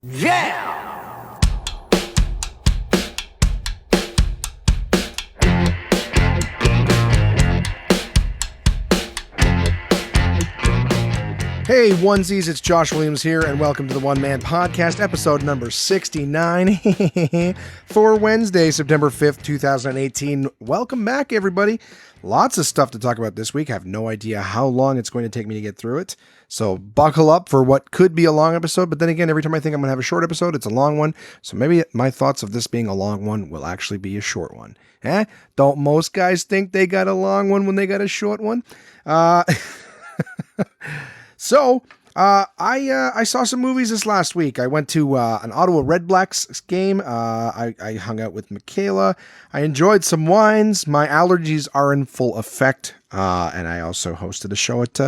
Yeah! Hey, onesies, it's Josh Williams here, and welcome to the One Man Podcast, episode number 69 for Wednesday, September 5th, 2018. Welcome back, everybody. Lots of stuff to talk about this week. I have no idea how long it's going to take me to get through it, so buckle up for what could be a long episode, but then again, every time I think I'm going to have a short episode, it's a long one, so maybe my thoughts of this being a long one will actually be a short one. Don't most guys think they got a long one when they got a short one? So, I saw some movies this last week. I went to an Ottawa Redblacks game. I hung out with Michaela. I enjoyed some wines. My allergies are in full effect. And I also hosted a show at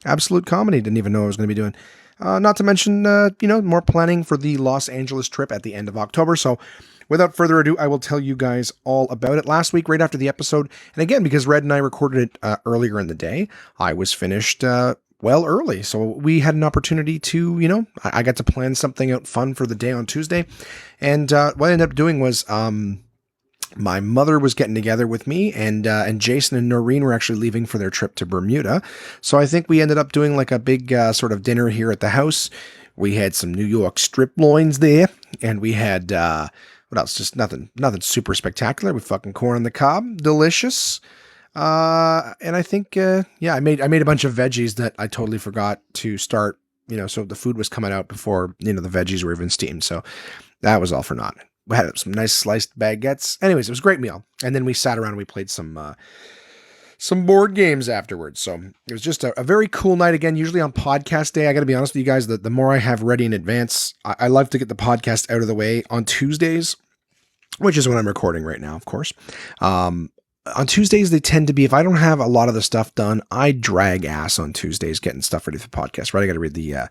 Absolute Comedy. Didn't even know I was going to be doing. Not to mention, more planning for the Los Angeles trip at the end of October. So, without further ado, I will tell you guys all about it. Last week, right after the episode, and again, because Red and I recorded it earlier in the day, I was finished early. So we had an opportunity to, I got to plan something out fun for the day on Tuesday. And what I ended up doing was my mother was getting together with me, and Jason and Noreen were actually leaving for their trip to Bermuda. So I think we ended up doing like a big sort of dinner here at the house. We had some New York strip loins there, and we had, what else? Just nothing super spectacular. We fucking corn on the cob. Delicious. And I think, I made a bunch of veggies that I totally forgot to start, so the food was coming out before, the veggies were even steamed. So that was all for naught. We had some nice sliced baguettes. Anyways, it was a great meal. And then we sat around and we played some board games afterwards. So it was just a very cool night. Again, usually on podcast day, I got to be honest with you guys, the more I have ready in advance, I love to get the podcast out of the way on Tuesdays, which is when I'm recording right now, of course. On Tuesdays, they tend to be, if I don't have a lot of the stuff done, I drag ass on Tuesdays getting stuff ready for the podcast, right? I got to read the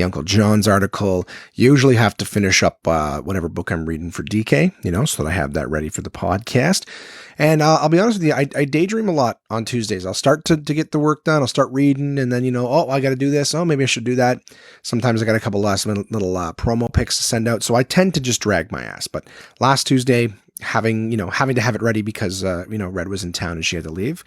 Uncle John's article, usually have to finish up whatever book I'm reading for DK, so that I have that ready for the podcast. And I'll be honest with you, I daydream a lot on Tuesdays. I'll start to get the work done. I'll start reading, and then, I got to do this. Oh, maybe I should do that. Sometimes I got a couple last little promo pics to send out. So I tend to just drag my ass. But last Tuesday, having to have it ready because, Red was in town and she had to leave,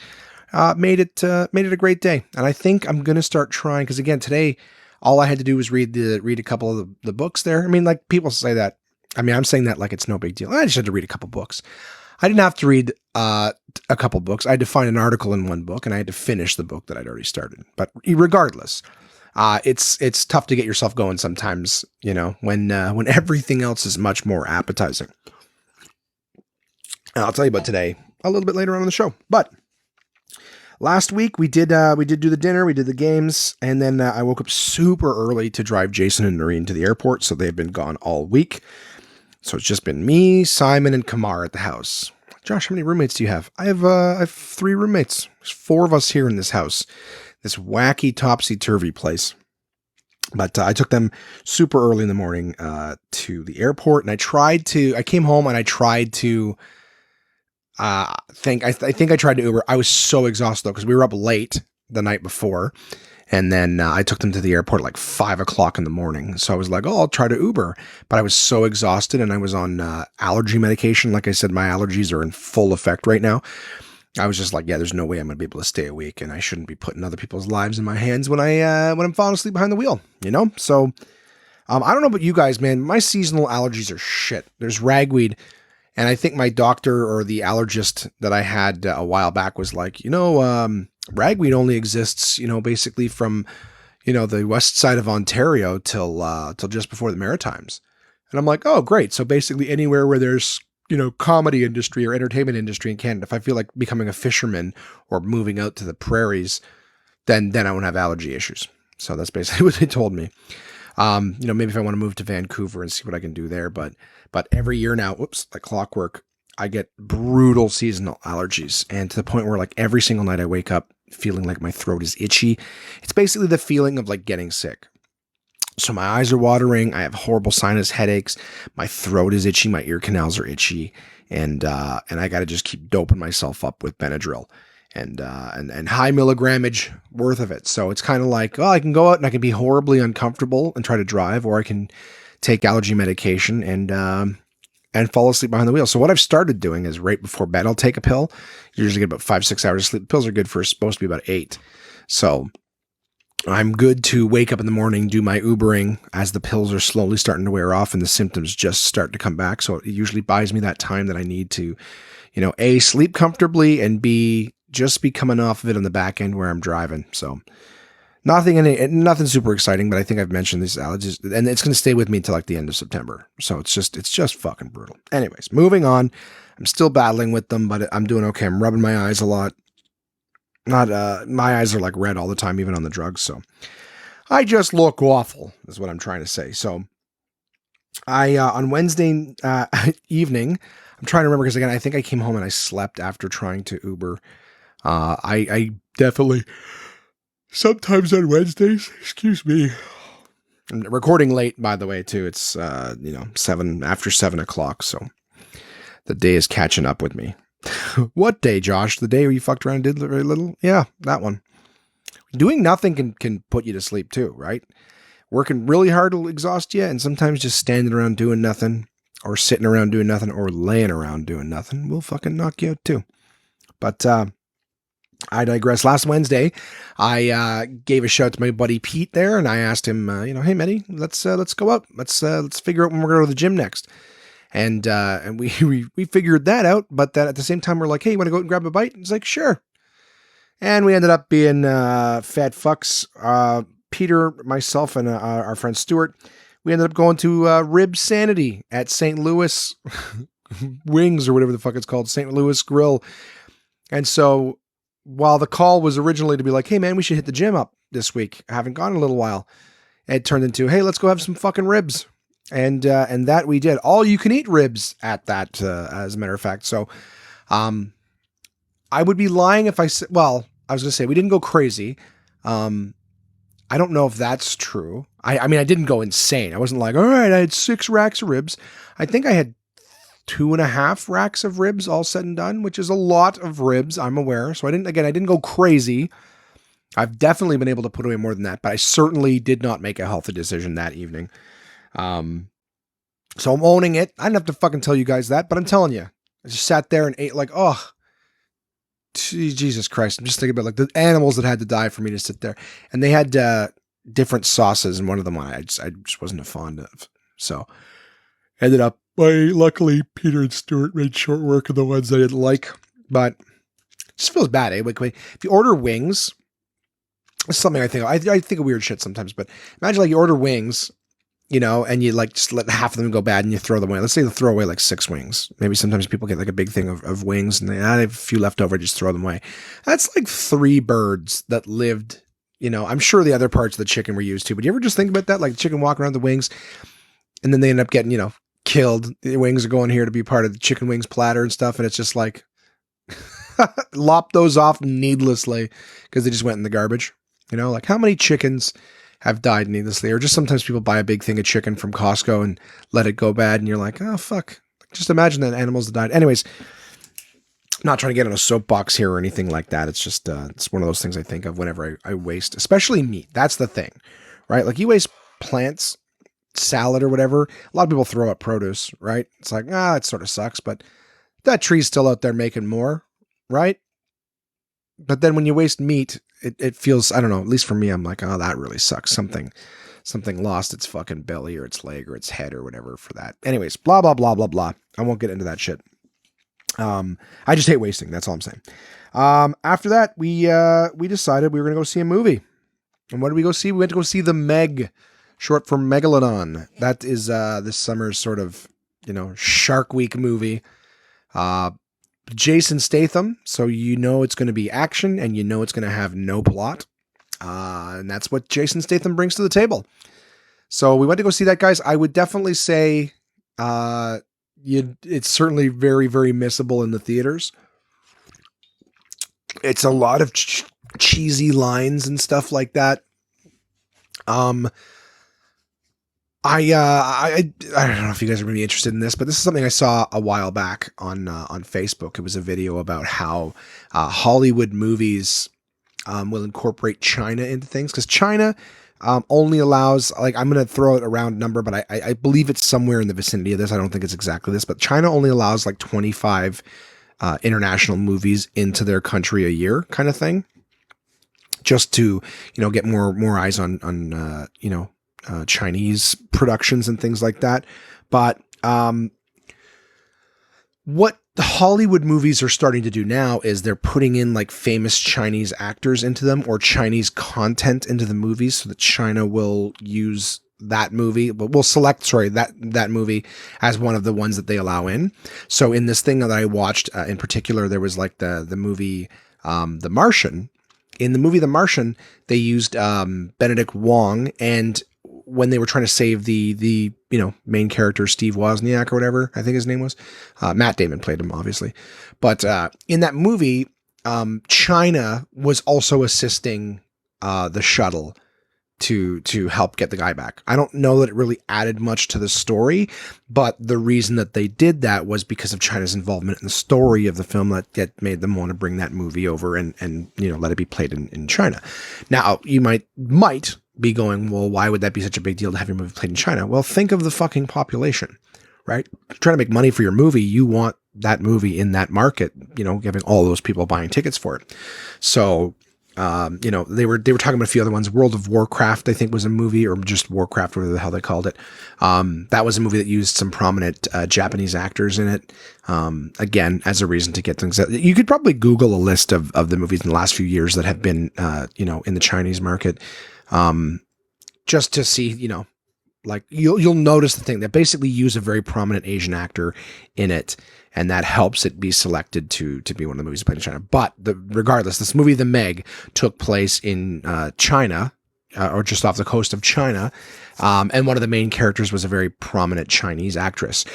made it a great day. And I think I'm going to start trying, because again, today, all I had to do was read a couple of the books there. I mean, like people say that, I'm saying that like it's no big deal. I just had to read a couple books. I didn't have to read a couple books. I had to find an article in one book, and I had to finish the book that I'd already started. But regardless, it's tough to get yourself going sometimes, when everything else is much more appetizing. And I'll tell you about today a little bit later on in the show. But last week we did do the dinner, we did the games, and then I woke up super early to drive Jason and Noreen to the airport. So they've been gone all week. So it's just been me, Simon, and Kamar at the house. Josh, how many roommates do you have? I have 3 roommates. There's 4 of us here in this house. This wacky topsy-turvy place. But I took them super early in the morning to the airport, and I came home and I tried to. I think I tried to Uber. I was so exhausted though, because we were up late the night before, and then I took them to the airport at like 5 o'clock in the morning. So I was like, I'll try to Uber, but I was so exhausted, and I was on allergy medication. Like I said, my allergies are in full effect right now. I was just like, there's no way I'm going to be able to stay awake, and I shouldn't be putting other people's lives in my hands when I'm falling asleep behind the wheel, So I don't know about you guys, man. My seasonal allergies are shit. There's ragweed. And I think my doctor or the allergist that I had a while back was like, ragweed only exists, basically from, the west side of Ontario till just before the Maritimes. And I'm like, oh, great. So basically anywhere where there's, comedy industry or entertainment industry in Canada, if I feel like becoming a fisherman or moving out to the prairies, then I won't have allergy issues. So that's basically what they told me. Maybe if I want to move to Vancouver and see what I can do there, but every year now, like clockwork, I get brutal seasonal allergies, and to the point where like every single night I wake up feeling like my throat is itchy. It's basically the feeling of like getting sick. So my eyes are watering. I have horrible sinus headaches. My throat is itchy. My ear canals are itchy, and I got to just keep doping myself up with Benadryl. And high milligrammage worth of it. So it's kind of like, I can go out and I can be horribly uncomfortable and try to drive, or I can take allergy medication, and fall asleep behind the wheel. So what I've started doing is right before bed, I'll take a pill. You usually get about 5-6 hours of sleep. Pills are good for supposed to be about 8. So I'm good to wake up in the morning, do my Ubering as the pills are slowly starting to wear off and the symptoms just start to come back. So it usually buys me that time that I need to, A, sleep comfortably, and B, just be coming off of it on the back end where I'm driving. So nothing super exciting, but I think I've mentioned these allergies, and it's going to stay with me until like the end of September. So it's just fucking brutal. Anyways, moving on. I'm still battling with them, but I'm doing okay. I'm rubbing my eyes a lot. My eyes are like red all the time, even on the drugs. So I just look awful is what I'm trying to say. So on Wednesday evening, I'm trying to remember, because again, I think I came home and I slept after trying to Uber. I definitely sometimes on Wednesdays, excuse me. I'm recording late, by the way, too. It's, after 7 o'clock. So the day is catching up with me. What day, Josh? The day where you fucked around and did very little? Yeah, that one. Doing nothing can put you to sleep too, right? Working really hard will exhaust you, and sometimes just standing around doing nothing, or sitting around doing nothing, or laying around doing nothing will fucking knock you out too. But I digress. Last Wednesday, I gave a shout to my buddy Pete there, and I asked him, hey, Matty, let's go out. Let's figure out when we're going to the gym next. And we figured that out, but that at the same time, we're like, hey, you want to go out and grab a bite? He's like, sure. And we ended up being fat fucks. Peter, myself, and our friend Stuart, we ended up going to Rib Sanity at St. Louis Wings, or whatever the fuck it's called, St. Louis Grill. And so while the call was originally to be like, hey, man, we should hit the gym up this week, I haven't gone in a little while, it turned into, hey, let's go have some fucking ribs. And that we did. All you can eat ribs at that, as a matter of fact. So I would be lying if I said, well, I was going to say we didn't go crazy. I don't know if that's true. I mean, I didn't go insane. I wasn't like, all right, I had 6 racks of ribs. I think I had 2.5 racks of ribs all said and done, which is a lot of ribs, I'm aware. So I didn't go crazy. I've definitely been able to put away more than that, but I certainly did not make a healthy decision that evening. So I'm owning it. I didn't have to fucking tell you guys that, but I'm telling you, I just sat there and ate like, oh, Jesus Christ. I'm just thinking about like the animals that had to die for me to sit there. And they had different sauces, and one of them I just wasn't a fond of. So ended up, luckily Peter and Stuart made short work of the ones I didn't like, but it just feels bad, eh? Like, if you order wings, it's something I think of weird shit sometimes, but imagine like you order wings, and you like just let half of them go bad and you throw them away. Let's say you throw away like 6 wings. Maybe sometimes people get like a big thing of wings and they have a few left over, just throw them away. That's like 3 birds that lived, I'm sure the other parts of the chicken were used too, but you ever just think about that? Like the chicken walking around the wings and then they end up getting, killed. The wings are going here to be part of the chicken wings platter and stuff. And it's just like lop those off needlessly because they just went in the garbage. Like how many chickens have died needlessly, or just sometimes people buy a big thing of chicken from Costco and let it go bad. And you're like, oh, fuck. Just imagine the animals that died. Anyways, not trying to get on a soapbox here or anything like that. It's just, it's one of those things I think of whenever I waste, especially meat. That's the thing, right? Like you waste plants, salad or whatever. A lot of people throw out produce, right? It's like, it sort of sucks, but that tree's still out there making more, right? But then when you waste meat, it feels, I don't know, at least for me, I'm like, oh, that really sucks. Something lost its fucking belly or its leg or its head or whatever for that. Anyways, blah, blah, blah, blah, blah. I won't get into that shit. I just hate wasting. That's all I'm saying. After that, we decided we were going to go see a movie. And what did we go see? We went to go see The Meg, short for Megalodon. That is this summer's sort of, Shark Week movie. Jason Statham, so it's going to be action and it's going to have no plot. And that's what Jason Statham brings to the table. So we went to go see that, guys. I would definitely say it's certainly very, very missable in the theaters. It's a lot of cheesy lines and stuff like that. I don't know if you guys are going to be interested in this, but this is something I saw a while back on Facebook. It was a video about how Hollywood movies will incorporate China into things, because China only allows, like, I'm going to throw it a round number, but I believe it's somewhere in the vicinity of this. I don't think it's exactly this, but China only allows like 25 international movies into their country a year, kind of thing, just to, get more eyes on Chinese productions and things like that. But what the Hollywood movies are starting to do now is they're putting in like famous Chinese actors into them, or Chinese content into the movies, so that China will use that movie, but we'll select, that movie as one of the ones that they allow in. So in this thing that I watched in particular, there was like the movie, The Martian. In the movie The Martian, they used Benedict Wong, and when they were trying to save the main character, Steve Wozniak or whatever, I think his name was, Matt Damon played him, obviously. But in that movie, China was also assisting the shuttle to help get the guy back. I don't know that it really added much to the story, but the reason that they did that was because of China's involvement in the story of the film that made them want to bring that movie over and let it be played in China. Now, you might be going, well, why would that be such a big deal to have your movie played in China? Well, think of the fucking population, right? You're trying to make money for your movie. You want that movie in that market, giving all those people buying tickets for it. So, they were talking about a few other ones. World of Warcraft, I think, was a movie, or just Warcraft, whatever the hell they called it. That was a movie that used some prominent Japanese actors in it. Again, as a reason to get things. You could probably Google a list of the movies in the last few years that have been, in the Chinese market, just to see, like you'll notice the thing that basically use a very prominent Asian actor in it, and that helps it be selected to be one of the movies played in China. But regardless, this movie, The Meg, took place in China, or just off the coast of China, and one of the main characters was a very prominent Chinese actress.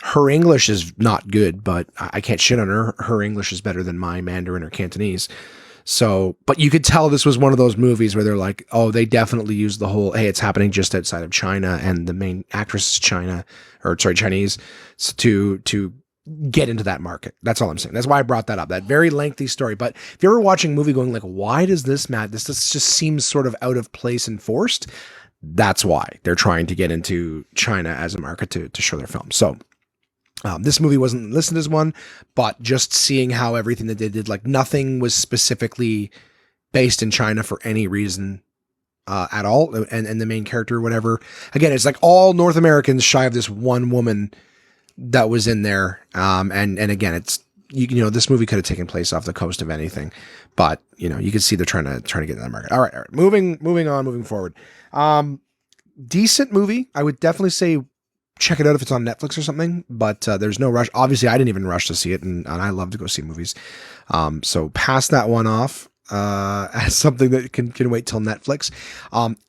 Her English is not good, but I can't shit on her. Her English is better than my Mandarin or Cantonese. So, but you could tell this was one of those movies where they're like, oh, they definitely used the whole, hey, it's happening just outside of China, and the main actress is Chinese, so to get into that market. That's all I'm saying. That's why I brought that up. That very lengthy story. But if you're ever watching a movie going like, why does this just seems sort of out of place and forced? That's why they're trying to get into China as a market to show their film. So, this movie wasn't listed as one, but just seeing how everything that they did, like nothing was specifically based in China for any reason at all. And the main character or whatever, again, it's like all North Americans shy of this one woman that was in there. And again, it's, this movie could have taken place off the coast of anything, but you can see they're trying to get in that market. All right. Moving forward. Decent movie. I would definitely say, check it out if it's on Netflix or something, but there's no rush. Obviously, I didn't even rush to see it, and I love to go see movies. So pass that one off as something that can wait till Netflix.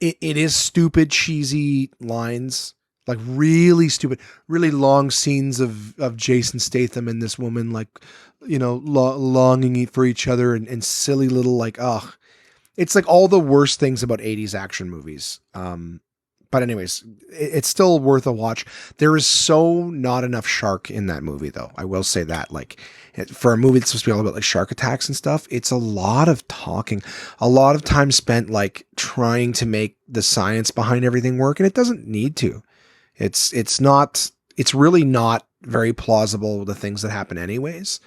It is stupid, cheesy lines, like really stupid, really long scenes of Jason Statham and this woman, like, longing for each other, and silly little, like, it's like all the worst things about 80s action movies. But anyways, it's still worth a watch. There is so not enough shark in that movie, though. I will say that, like, for a movie that's supposed to be all about like shark attacks and stuff, it's a lot of talking, a lot of time spent like trying to make the science behind everything work, and it doesn't need to. It's really not very plausible, the things that happen anyways.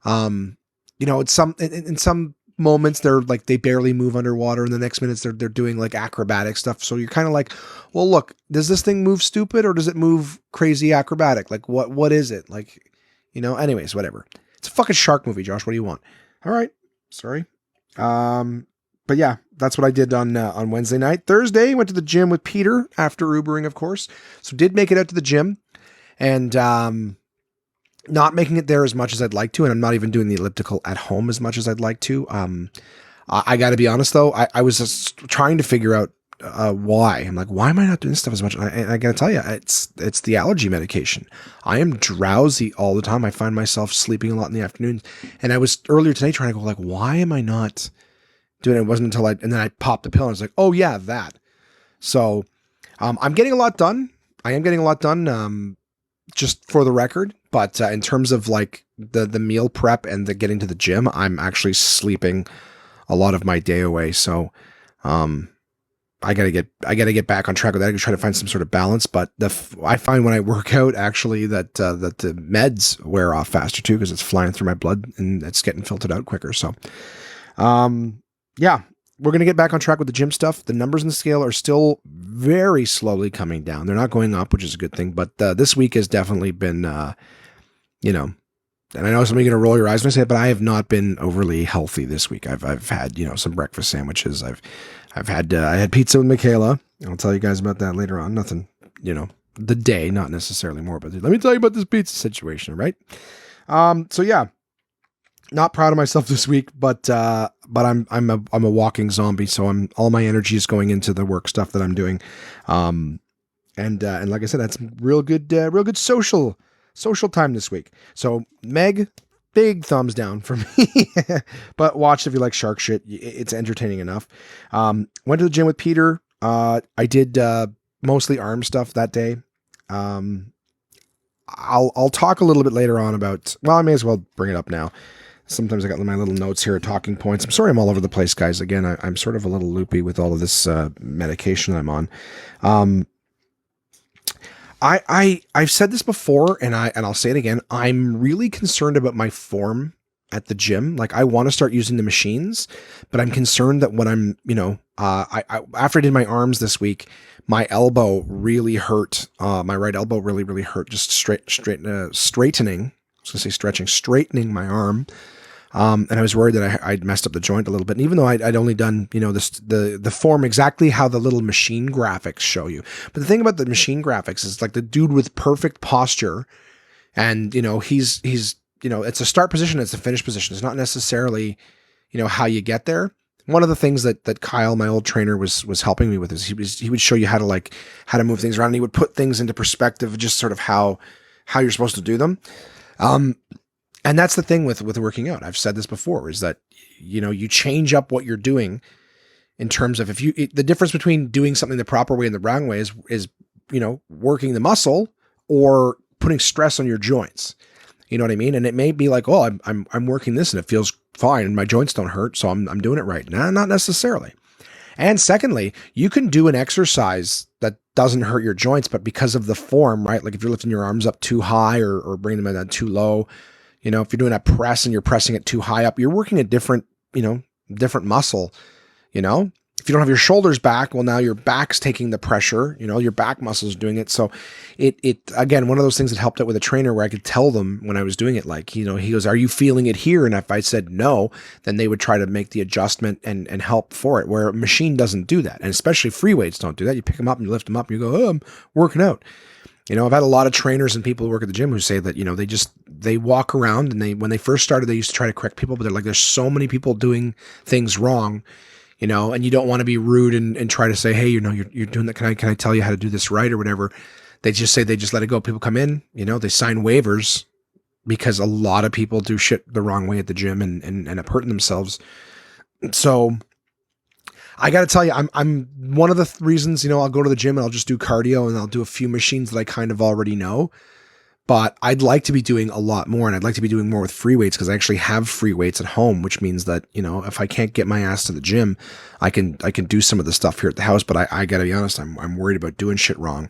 It's in some moments they barely move underwater, and the next minutes they're doing like acrobatic stuff. So you're kind of like, well, look, does this thing move stupid or does it move crazy acrobatic? Like what is it? Like, anyways, whatever. It's a fucking shark movie, Josh. What do you want? All right. Sorry. But yeah, that's what I did on Wednesday night. Thursday, went to the gym with Peter after Ubering, of course. So did make it out to the gym, and not making it there as much as I'd like to, and I'm not even doing the elliptical at home as much as I'd like to. I got to be honest though, I was just trying to figure out why. I'm like, why am I not doing this stuff as much? And I got to tell you, it's the allergy medication. I am drowsy all the time. I find myself sleeping a lot in the afternoon. And I was earlier today trying to go like, why am I not doing it? It wasn't until and then I popped the pill and I was like, oh yeah, that. So I'm getting a lot done. I am getting a lot done. Just for the record, but in terms of like the meal prep and the getting to the gym, I'm actually sleeping a lot of my day away. So, I gotta get back on track with that. I gotta try to find some sort of balance. But I find when I work out, actually, that the meds wear off faster too, because it's flying through my blood and it's getting filtered out quicker. So, yeah, we're gonna get back on track with the gym stuff. The numbers in the scale are still very slowly coming down. They're not going up, which is a good thing. But this week has definitely been, and I know some of you are going to roll your eyes when I say it, but I have not been overly healthy this week. I've had, some breakfast sandwiches. I had pizza with Michaela. I'll tell you guys about that later on. Nothing, the day, not necessarily more, but let me tell you about this pizza situation, right? So yeah, not proud of myself this week, but I'm a walking zombie. So all my energy is going into the work stuff that I'm doing. And like I said, that's real good social time this week. So Meg, big thumbs down for me, but watch if you like shark shit. It's entertaining enough. Went to the gym with Peter. I did mostly arm stuff that day. I'll talk a little bit later on about, well, I may as well bring it up now. Sometimes I got my little notes here, talking points. I'm sorry I'm all over the place, guys. Again, I'm sort of a little loopy with all of this medication I'm on. I've said this before, and I'll say it again. I'm really concerned about my form at the gym. Like, I want to start using the machines, but I'm concerned that when I'm, after I did my arms this week, my elbow really hurt. My right elbow really hurt. Just straightening. I was gonna say stretching, straightening my arm. And I was worried that I'd messed up the joint a little bit. And even though I'd only done, the form exactly how the little machine graphics show you. But the thing about the machine graphics is, like, the dude with perfect posture, and, he's it's a start position, it's a finish position. It's not necessarily, how you get there. One of the things that Kyle, my old trainer, was helping me with is he would show you how to move things around, and he would put things into perspective, just sort of how you're supposed to do them. And that's the thing with working out. I've said this before, is that, you change up what you're doing in terms of the difference between doing something the proper way and the wrong way is working the muscle or putting stress on your joints. You know what I mean? And it may be like, oh, I'm working this and it feels fine and my joints don't hurt, so I'm doing it right. Nah, not necessarily. And secondly, you can do an exercise that doesn't hurt your joints, but because of the form, right? Like if you're lifting your arms up too high or bringing them down too low, if you're doing a press and you're pressing it too high up, you're working a different muscle, If you don't have your shoulders back, well, now your back's taking the pressure, your back muscle's doing it. So it again, one of those things that helped out with a trainer where I could tell them when I was doing it, like, he goes, are you feeling it here? And if I said no, then they would try to make the adjustment and help for it, where a machine doesn't do that. And especially free weights don't do that. You pick them up and you lift them up and you go, oh, I'm working out. I've had a lot of trainers and people who work at the gym who say that, they walk around and when they first started, they used to try to correct people, but they're like, there's so many people doing things wrong, and you don't want to be rude and try to say, hey, you're doing that. Can I tell you how to do this right or whatever? They just let it go. People come in, they sign waivers because a lot of people do shit the wrong way at the gym and end up hurting themselves. So I got to tell you, I'm one of the reasons, I'll go to the gym and I'll just do cardio and I'll do a few machines that I kind of already know, but I'd like to be doing a lot more, and I'd like to be doing more with free weights, because I actually have free weights at home, which means that, if I can't get my ass to the gym, I can do some of the stuff here at the house, but I gotta be honest, I'm worried about doing shit wrong.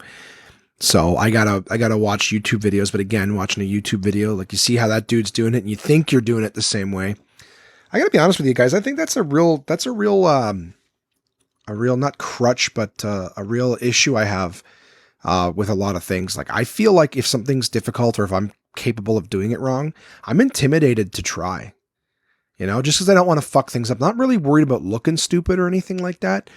So I gotta watch YouTube videos, but again, watching a YouTube video, like, you see how that dude's doing it and you think you're doing it the same way. I gotta be honest with you guys. I think that's a real not crutch, but a real issue I have with a lot of things. Like, I feel like if something's difficult or if I'm capable of doing it wrong, I'm intimidated to try, just because I don't want to fuck things up. Not really worried about looking stupid or anything like that,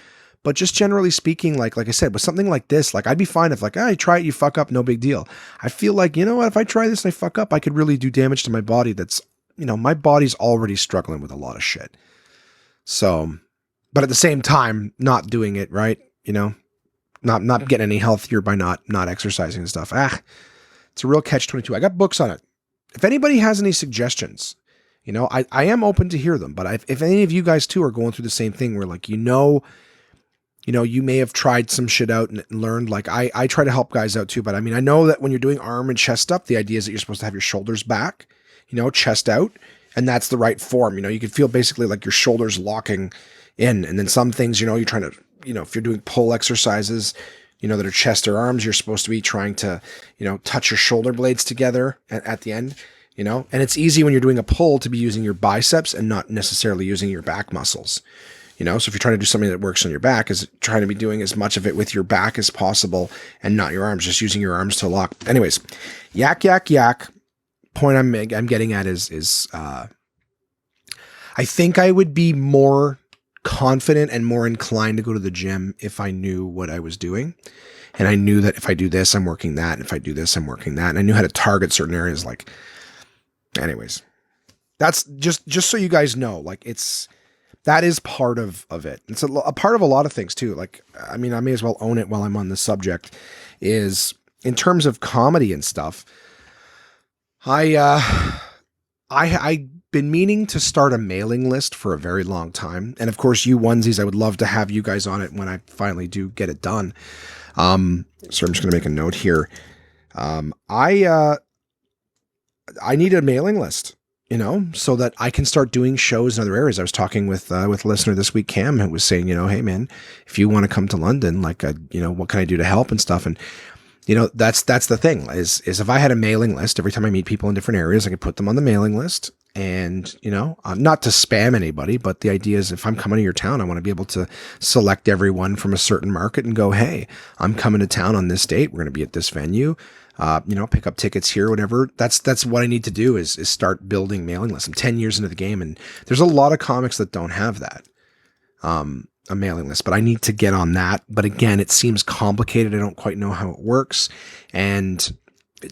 but just generally speaking, like I said, with something like this, like, I'd be fine if, like, you try it, you fuck up, no big deal. I feel like, what, if I try this and I fuck up, I could really do damage to my body. That's, my body's already struggling with a lot of shit. So, but at the same time, not doing it right, not getting any healthier by not exercising and stuff. It's a real catch-22. I got books on it. If anybody has any suggestions, I am open to hear them. But if any of you guys too are going through the same thing, where, like, you may have tried some shit out and learned. Like, I try to help guys out too. But I mean, I know that when you're doing arm and chest up, the idea is that you're supposed to have your shoulders back, chest out, and that's the right form. You can feel basically like your shoulders locking in, and then some things, you're trying to if you're doing pull exercises, that are chest or arms, you're supposed to be trying to, touch your shoulder blades together at the end, and it's easy when you're doing a pull to be using your biceps and not necessarily using your back muscles, so if you're trying to do something that works on your back, is trying to be doing as much of it with your back as possible and not your arms, just using your arms to lock. Anyways, yak. Point I'm getting at is I think I would be more confident and more inclined to go to the gym if I knew what I was doing. And I knew that if I do this, I'm working that. And if I do this, I'm working that. And I knew how to target certain areas. Anyways, that's just so you guys know, that is part of it. It's a part of a lot of things too. I may as well own it while I'm on this subject, is in terms of comedy and stuff. I've been meaning to start a mailing list for a very long time. And of course, you onesies, I would love to have you guys on it when I finally do get it done. So I'm just going to make a note here. I need a mailing list, so that I can start doing shows in other areas. I was talking with a listener this week, Cam, who was saying, hey man, if you want to come to London, what can I do to help and stuff? And that's the thing is if I had a mailing list, every time I meet people in different areas, I could put them on the mailing list. And, not to spam anybody, but the idea is if I'm coming to your town, I want to be able to select everyone from a certain market and go, hey, I'm coming to town on this date. We're going to be at this venue, pick up tickets here, whatever. That's what I need to do is start building mailing lists. I'm 10 years into the game, and there's a lot of comics that don't have that, a mailing list, but I need to get on that. But again, it seems complicated. I don't quite know how it works. And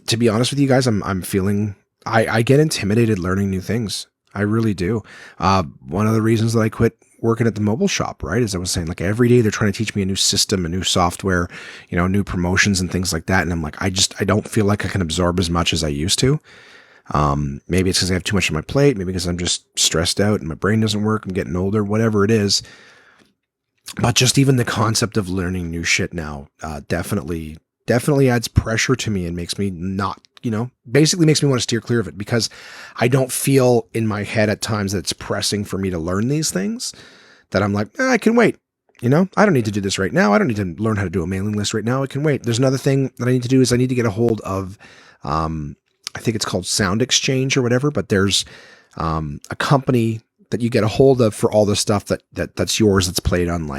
to be honest with you guys, I'm feeling, I get intimidated learning new things. I really do. One of the reasons that I quit working at the mobile shop, right, as I was saying, every day they're trying to teach me a new system, a new software, new promotions and things like that. And I'm I don't feel like I can absorb as much as I used to. Maybe it's because I have too much on my plate. Maybe because I'm just stressed out and my brain doesn't work. I'm getting older, whatever it is. But just even the concept of learning new shit now, definitely adds pressure to me and makes me not, basically makes me want to steer clear of it, because I don't feel in my head at times that it's pressing for me to learn these things, that I'm I can wait. I don't need to do this right now. I don't need to learn how to do a mailing list right now. I can wait. There's another thing that I need to do is I need to get a hold of, I think it's called Sound Exchange or whatever, but there's a company that you get a hold of for all the stuff that's yours, that's played on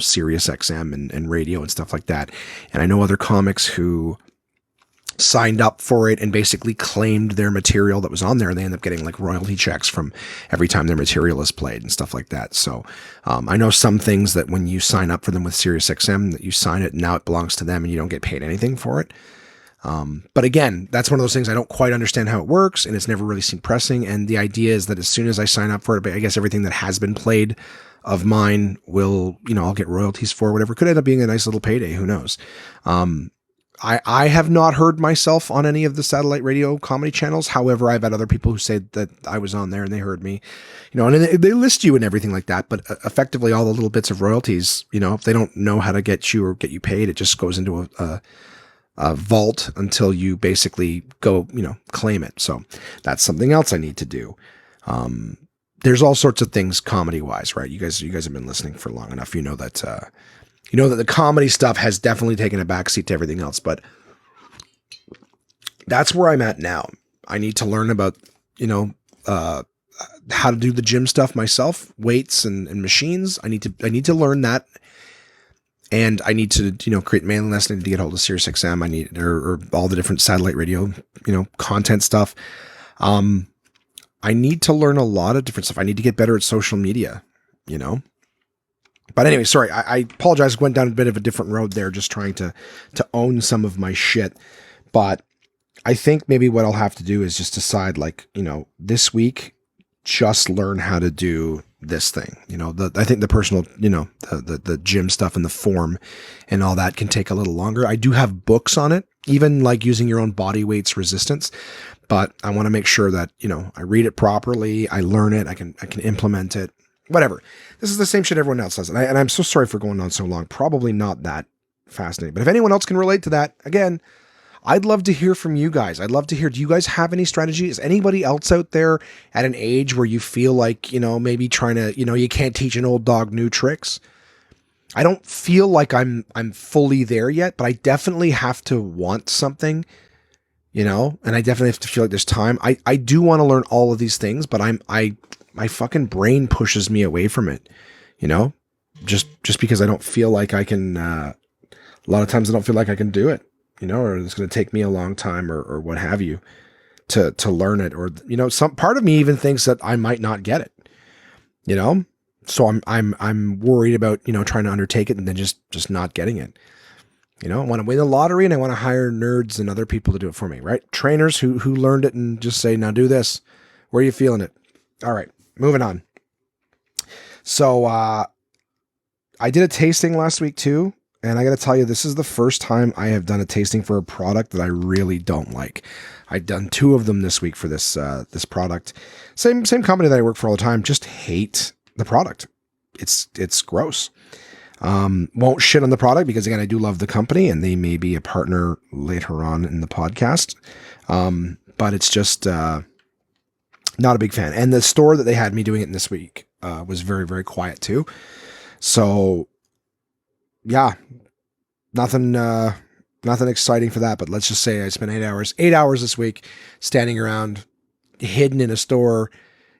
Sirius XM and radio and stuff like that. And I know other comics who signed up for it and basically claimed their material that was on there, and they end up getting royalty checks from every time their material is played and stuff like that. So I know some things that when you sign up for them with Sirius XM, that you sign it and now it belongs to them and you don't get paid anything for it. But again, that's one of those things I don't quite understand how it works, and it's never really seemed pressing. And the idea is that as soon as I sign up for it, I guess everything that has been played of mine will, I'll get royalties for. Whatever could end up being a nice little payday. Who knows? I have not heard myself on any of the satellite radio comedy channels. However, I've had other people who say that I was on there and they heard me, and they list you and everything like that. But effectively, all the little bits of royalties, if they don't know how to get you or get you paid, it just goes into a vault until you basically go, claim it. So that's something else I need to do. There's all sorts of things comedy wise, right? You guys have been listening for long enough. You know that the comedy stuff has definitely taken a backseat to everything else, but that's where I'm at now. I need to learn about, how to do the gym stuff myself, weights and machines. I need to learn that. And I need to, create mailing lists. I need to get hold of Sirius XM. I need, or all the different satellite radio, content stuff. I need to learn a lot of different stuff. I need to get better at social media, But anyway, sorry, I apologize. Went down a bit of a different road there, just trying to own some of my shit. But I think maybe what I'll have to do is just decide, this week, just learn how to do this thing. I think the personal, the gym stuff and the form and all that can take a little longer. I do have books on it, even using your own body weight's resistance. But I want to make sure that, I read it properly. I learn it. I can implement it. Whatever. This is the same shit everyone else does. And I'm so sorry for going on so long. Probably not that fascinating. But if anyone else can relate to that, again, I'd love to hear from you guys. I'd love to hear, do you guys have any strategy? Is anybody else out there at an age where you feel like, maybe trying to, you can't teach an old dog new tricks? I don't feel like I'm fully there yet, but I definitely have to want something, and I definitely have to feel like there's time. I do want to learn all of these things, but my fucking brain pushes me away from it, you know, just because I don't feel like I can, a lot of times I don't feel like I can do it, or it's going to take me a long time or what have you to learn it. Or, some part of me even thinks that I might not get it, you know? So I'm worried about, trying to undertake it and then just not getting it. I want to win the lottery and I want to hire nerds and other people to do it for me, right? Trainers who learned it and just say, now do this. Where are you feeling it? All right, moving on. So I did a tasting last week too. And I got to tell you, this is the first time I have done a tasting for a product that I really don't like. I've done 2 of them this week for this product. Same company that I work for all the time. Just hate the product. It's gross. Won't shit on the product because again, I do love the company and they may be a partner later on in the podcast. But it's just not a big fan. And the store that they had me doing it in this week was very, very quiet too. So yeah, nothing exciting for that, but let's just say I spent 8 hours this week standing around hidden in a store.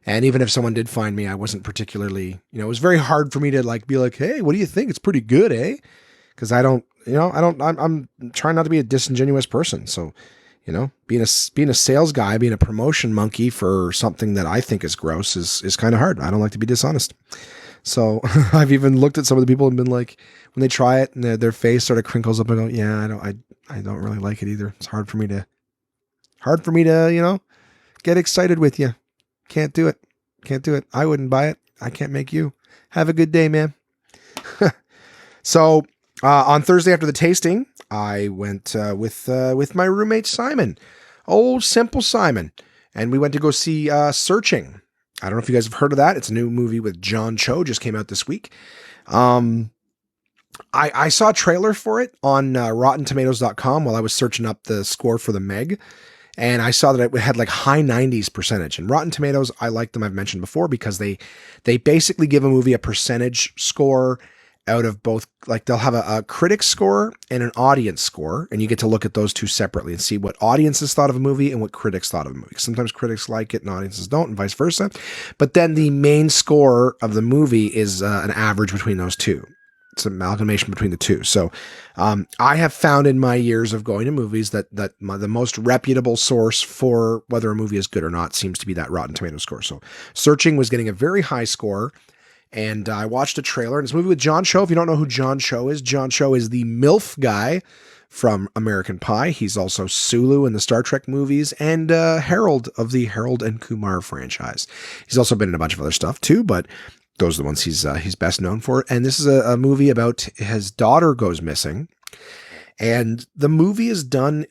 And even if someone did find me, I wasn't particularly, it was very hard for me to be like, hey, what do you think? It's pretty good, eh? Cause I'm trying not to be a disingenuous person. So, being a sales guy, being a promotion monkey for something that I think is gross is kind of hard. I don't like to be dishonest. So I've even looked at some of the people and been like, when they try it and their face sort of crinkles up and go, yeah, I don't really like it either. It's hard for me to, get excited with you. Can't do it. I wouldn't buy it. I can't make you. Have a good day, man. So on Thursday after the tasting, I went with my roommate Simon, old Simple Simon, and we went to go see Searching. I don't know if you guys have heard of that. It's a new movie with John Cho, just came out this week. I saw a trailer for it on RottenTomatoes.com while I was searching up the score for the Meg. And I saw that it had high 90s percentage. And Rotten Tomatoes, I like them, I've mentioned before, because they basically give a movie a percentage score out of both. They'll have a critic score and an audience score. And you get to look at those two separately and see what audiences thought of a movie and what critics thought of a movie. Sometimes critics like it and audiences don't, and vice versa. But then the main score of the movie is an average between those two. It's an amalgamation between the two. So I have found in my years of going to movies that the most reputable source for whether a movie is good or not seems to be that Rotten Tomatoes score. So Searching was getting a very high score, and I watched a trailer, and it's a movie with John Cho. If you don't know who John Cho is the MILF guy from American Pie. He's also Sulu in the Star Trek movies and Harold of the Harold and Kumar franchise. He's also been in a bunch of other stuff too, but those are the ones he's best known for. And this is a movie about his daughter goes missing. And the movie is done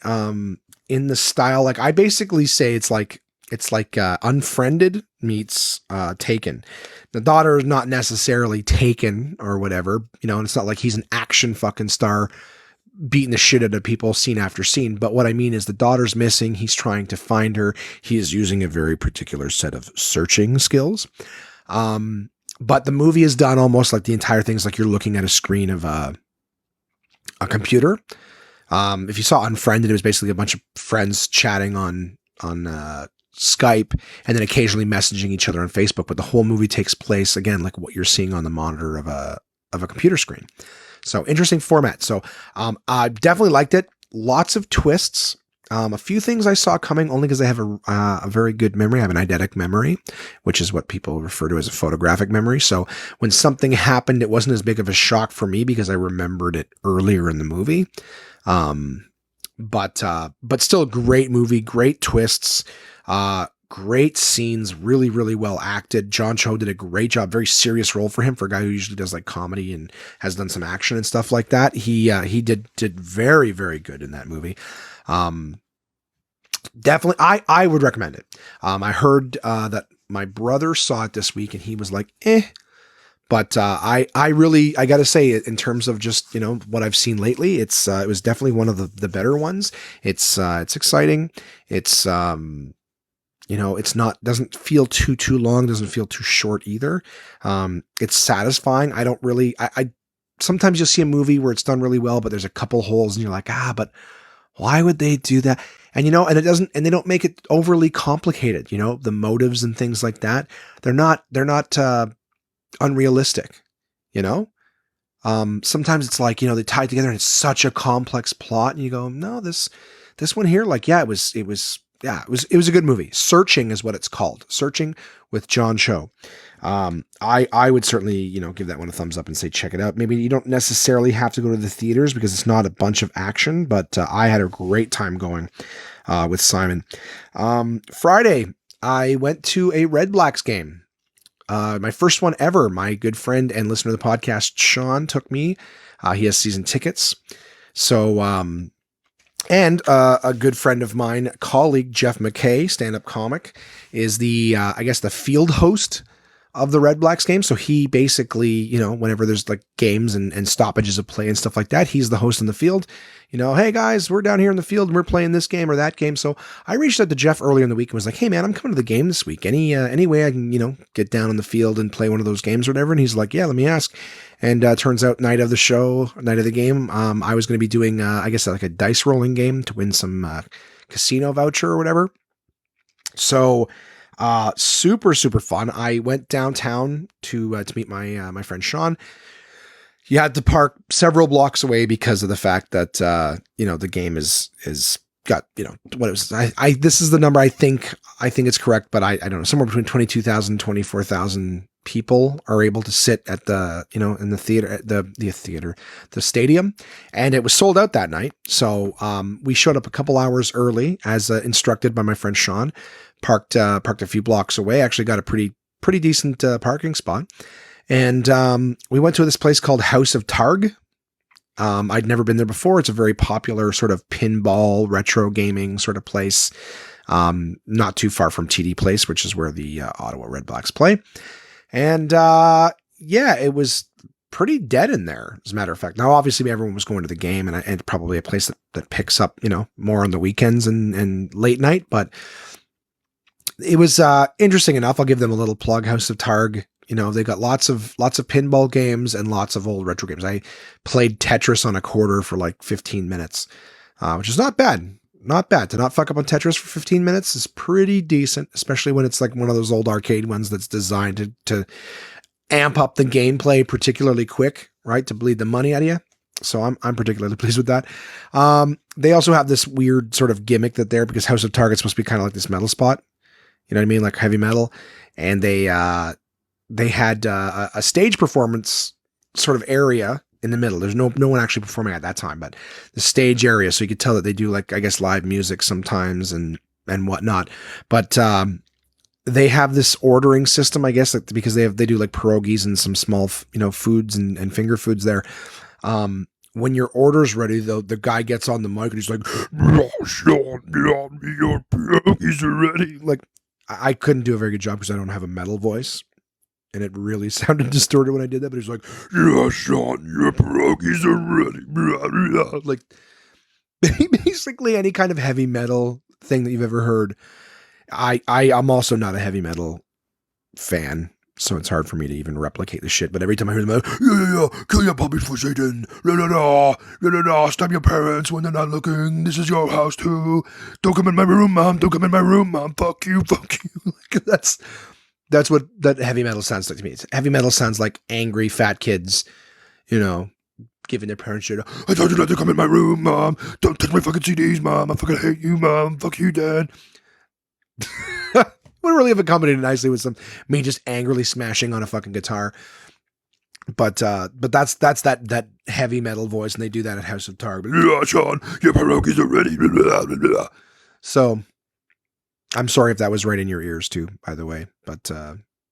in the style, I basically say it's like Unfriended meets Taken. The daughter is not necessarily taken or whatever, and it's not like he's an action fucking star beating the shit out of people scene after scene. But what I mean is the daughter's missing. He's trying to find her. He is using a very particular set of searching skills. But the movie is done almost like the entire thing's like you're looking at a screen of a computer. If you saw Unfriended, it was basically a bunch of friends chatting on Skype and then occasionally messaging each other on Facebook. But the whole movie takes place again, like what you're seeing on the monitor of a computer screen. So interesting format. So I definitely liked it. Lots of twists. A few things I saw coming only because I have a very good memory. I have an eidetic memory, which is what people refer to as a photographic memory. So when something happened, it wasn't as big of a shock for me because I remembered it earlier in the movie. But still a great movie, great twists, great scenes, really, really well acted. John Cho did a great job, very serious role for him, for a guy who usually does comedy and has done some action and stuff like that. He did very, very good in that movie. Definitely, I would recommend it. I heard that my brother saw it this week and he was like, eh. But I got to say, in terms of just what I've seen lately, it was definitely one of the better ones. It's exciting. It's it's not, doesn't feel too long, doesn't feel too short either. It's satisfying. I don't really, sometimes you'll see a movie where it's done really well, but there's a couple holes and you're like, but why would they do that? And, and they don't make it overly complicated, the motives and things like that. They're not unrealistic, sometimes it's like, they tie it together and it's such a complex plot and you go, no, this one here, it was a good movie. Searching is what it's called. Searching with John Cho. I would certainly, give that one a thumbs up and say, check it out. Maybe you don't necessarily have to go to the theaters because it's not a bunch of action, but I had a great time going with Simon. Friday, I went to a Redblacks game. My first one ever. My good friend and listener to the podcast, Sean, took me. He has season tickets. So, and a good friend of mine, colleague Jeff McKay, stand-up comic, is the field host of the Redblacks game. So he basically, whenever there's like games and stoppages of play and stuff like that, he's the host in the field. Hey guys, we're down here in the field and we're playing this game or that game. So I reached out to Jeff earlier in the week and was like, hey man, I'm coming to the game this week. Any way I can, get down in the field and play one of those games or whatever? And he's like, yeah, let me ask. And turns out night of the game, I was going to be doing, like a dice rolling game to win some casino voucher or whatever. So super, super fun. I went downtown to meet my friend Sean. You had to park several blocks away because of the fact that, the game is got, what it was. This is the number I think it's correct, but I don't know, somewhere between 22,000 and 24,000 people are able to sit at the, in the theater, the stadium, and it was sold out that night. So, we showed up a couple hours early as instructed by my friend Sean, parked a few blocks away, actually got a pretty decent parking spot. And, we went to this place called House of Targ. I'd never been there before. It's a very popular sort of pinball retro gaming sort of place. Not too far from TD Place, which is where the Ottawa Redblacks play. And it was pretty dead in there, as a matter of fact. Now, obviously, everyone was going to the game, and probably a place that picks up, more on the weekends and late night. But it was interesting enough. I'll give them a little plug. House of Targ. They got lots of pinball games and lots of old retro games. I played Tetris on a quarter for like 15 minutes, which is not bad. Not bad. To not fuck up on Tetris for 15 minutes is pretty decent, especially when it's like one of those old arcade ones that's designed to amp up the gameplay particularly quick, right? To bleed the money out of you. So I'm particularly pleased with that. They also have this weird sort of gimmick because House of Target's supposed to be kind of like this metal spot. You know what I mean? Like heavy metal. And they had a stage performance sort of area in the middle. There's no one actually performing at that time, but the stage area. So you could tell that they do live music sometimes and whatnot. But they have this ordering system, I guess, because they do like pierogies and some small, foods and finger foods there. When your order's ready, though, the guy gets on the mic and he's like, "Sean, your pierogies are ready." Like, I couldn't do a very good job because I don't have a metal voice. And it really sounded distorted when I did that, but he's like, "Yeah, Sean, your pierogies are ready." Blah, blah. Like, basically any kind of heavy metal thing that you've ever heard. I'm also not a heavy metal fan, so it's hard for me to even replicate the shit. But every time I hear them, yeah, kill your puppies for Satan. Stab your parents when they're not looking. This is your house too. Don't come in my room, mom. Don't come in my room, mom. Fuck you. Like, that's what that heavy metal sounds like to me. Heavy metal sounds like angry fat kids, giving their parents shit. "I told you not to come in my room, mom. Don't touch my fucking CDs, mom. I fucking hate you, mom. Fuck you, dad." Would really have accompanied nicely with me just angrily smashing on a fucking guitar. But that's that heavy metal voice, and they do that at House of Targ. "Yeah, Sean, your pierogies are ready." Blah, blah, blah. So I'm sorry if that was right in your ears too, by the way, but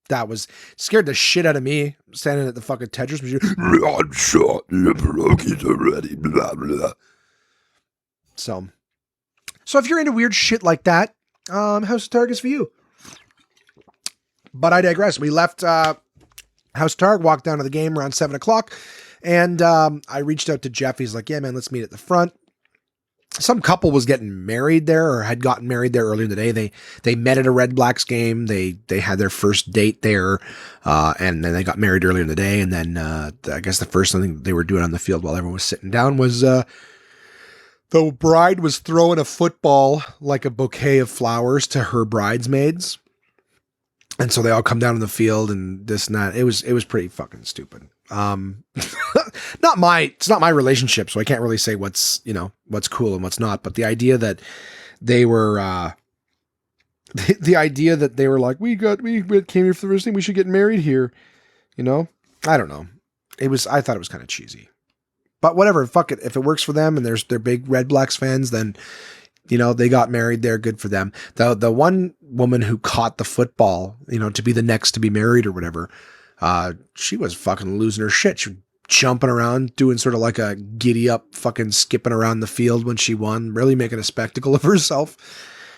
that was scared the shit out of me standing at the fucking Tetris machine. "I'm shot. Your pierogies are ready." Blah, blah. So if you're into weird shit like that, House of Targ is for you. But I digress. We left House of Targ, walked down to the game around 7:00, and I reached out to Jeff. He's like, "Yeah, man, let's meet at the front." some couple was getting married there or had gotten married there earlier in the day. They met at a Redblacks game. They had their first date there, and then they got married earlier in the day. And then I guess the first thing they were doing on the field while everyone was sitting down was the bride was throwing a football like a bouquet of flowers to her bridesmaids. And so they all come down on the field and this and that. It was pretty fucking stupid. It's not my relationship, so I can't really say what's cool and what's not. But the idea that they were, the idea that they were like, we came here for the first thing, we should get married here. I don't know. I thought it was kind of cheesy, but whatever. Fuck it. If it works for them and they're big Redblacks fans, then, they got married there. Good for them. The one woman who caught the football, to be the next to be married or whatever, she was fucking losing her shit. She was jumping around, doing sort of like a giddy up, fucking skipping around the field when she won, really making a spectacle of herself.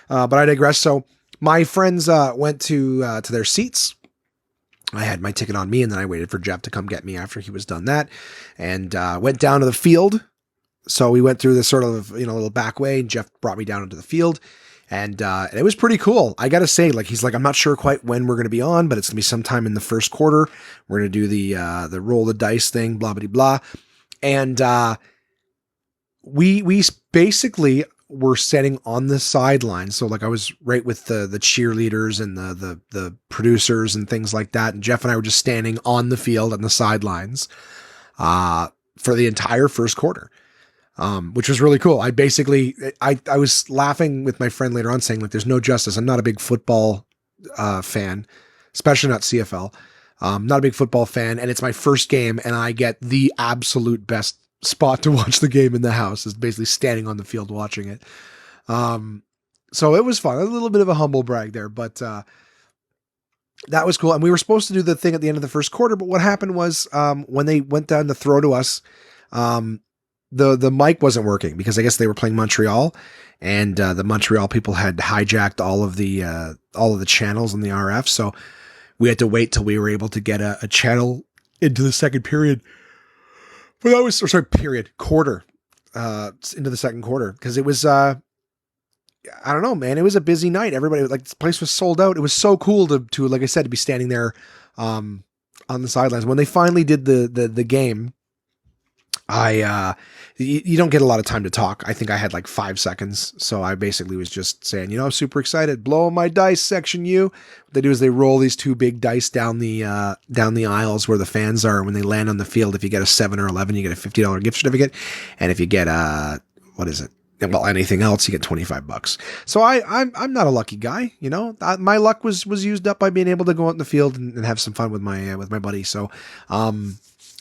But I digress. So my friends went to their seats. I had my ticket on me, and then I waited for Jeff to come get me after he was done that, and went down to the field. So we went through this sort of, little back way, and Jeff brought me down into the field, and it was pretty cool. I got to say, he's like, I'm not sure quite when we're going to be on, but it's going to be sometime in the first quarter. We're going to do the roll the dice thing, blah, blah, blah. And we basically were standing on the sidelines. So I was right with the cheerleaders and the producers and things like that. And Jeff and I were just standing on the field on the sidelines for the entire first quarter. Which was really cool. I was laughing with my friend later on saying, there's no justice. I'm not a big football fan, especially not CFL. Not a big football fan. And it's my first game, and I get the absolute best spot to watch the game in the house, is basically standing on the field watching it. So it was fun. A little bit of a humble brag there, but that was cool. And we were supposed to do the thing at the end of the first quarter, but what happened was when they went down to throw to us, the mic wasn't working because I guess they were playing Montreal, and the Montreal people had hijacked all of the channels in the RF. So we had to wait till we were able to get a channel into the second period. But that was, quarter, into the second quarter. Cause it was, I don't know, man, it was a busy night. Everybody, the place was sold out. It was so cool to, like I said, to be standing there, on the sidelines. When they finally did the game, you don't get a lot of time to talk. I think I had 5 seconds. So I basically was just saying, I'm super excited, blowing my dice, section U. What they do is they roll these two big dice down the aisles where the fans are. When they land on the field, if you get a 7 or 11, you get a $50 gift certificate. And if you get anything else, you get $25. So I'm not a lucky guy. My luck was used up by being able to go out in the field and have some fun with my buddy. So,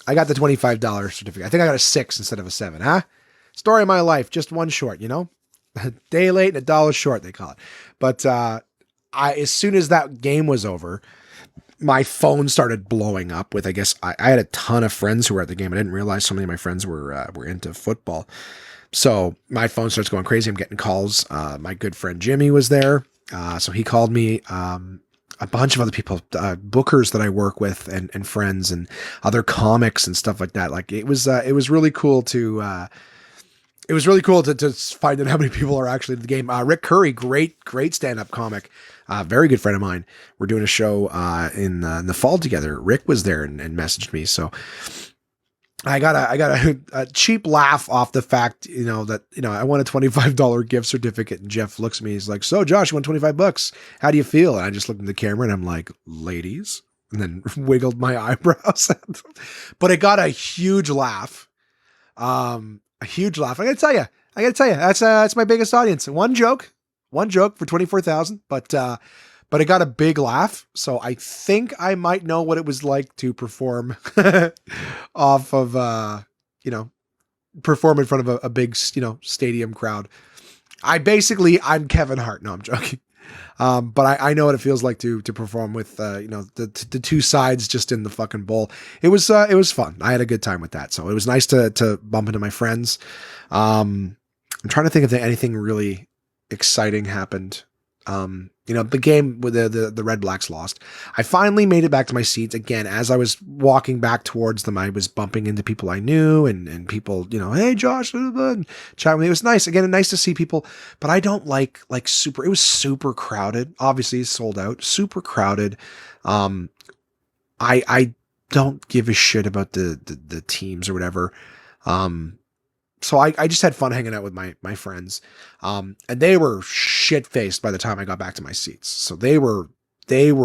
I got the $25 certificate. I think I got a 6 instead of a 7, huh? Story of my life, just one short, a day late and $1 short, they call it. But as soon as that game was over, my phone started blowing up with, I guess, I had a ton of friends who were at the game. I didn't realize so many of my friends were into football. So my phone starts going crazy. I'm getting calls. My good friend Jimmy was there. So he called me. A bunch of other people, bookers that I work with and friends and other comics and stuff like that. It was really cool to find out how many people are actually at the game. Rick Curry, great stand-up comic, very good friend of mine. We're doing a show in the fall together. Rick was there and messaged me. So I got a cheap laugh off the fact, that, I won a $25 gift certificate, and Jeff looks at me. He's like, "So Josh, you won $25. How do you feel?" And I just looked at the camera and I'm like, "Ladies," and then wiggled my eyebrows. But it got a huge laugh. I gotta tell you, that's my biggest audience. One joke for 24,000, but it got a big laugh. So I think I might know what it was like to perform off of, perform in front of a big, stadium crowd. I'm Kevin Hart. No, I'm joking. But I know what it feels like to perform with, the two sides just in the fucking bowl. It was fun. I had a good time with that. So it was nice to bump into my friends. I'm trying to think if anything really exciting happened. The game with the Redblacks lost. I finally made it back to my seats again. As I was walking back towards them, I was bumping into people I knew and people, hey Josh, chatting with me. It was nice. Again, nice to see people, but I don't like super. It was super crowded. Obviously, it's sold out. Super crowded. I don't give a shit about the teams or whatever. So I just had fun hanging out with my friends. And they were shit-faced by the time I got back to my seats. So they were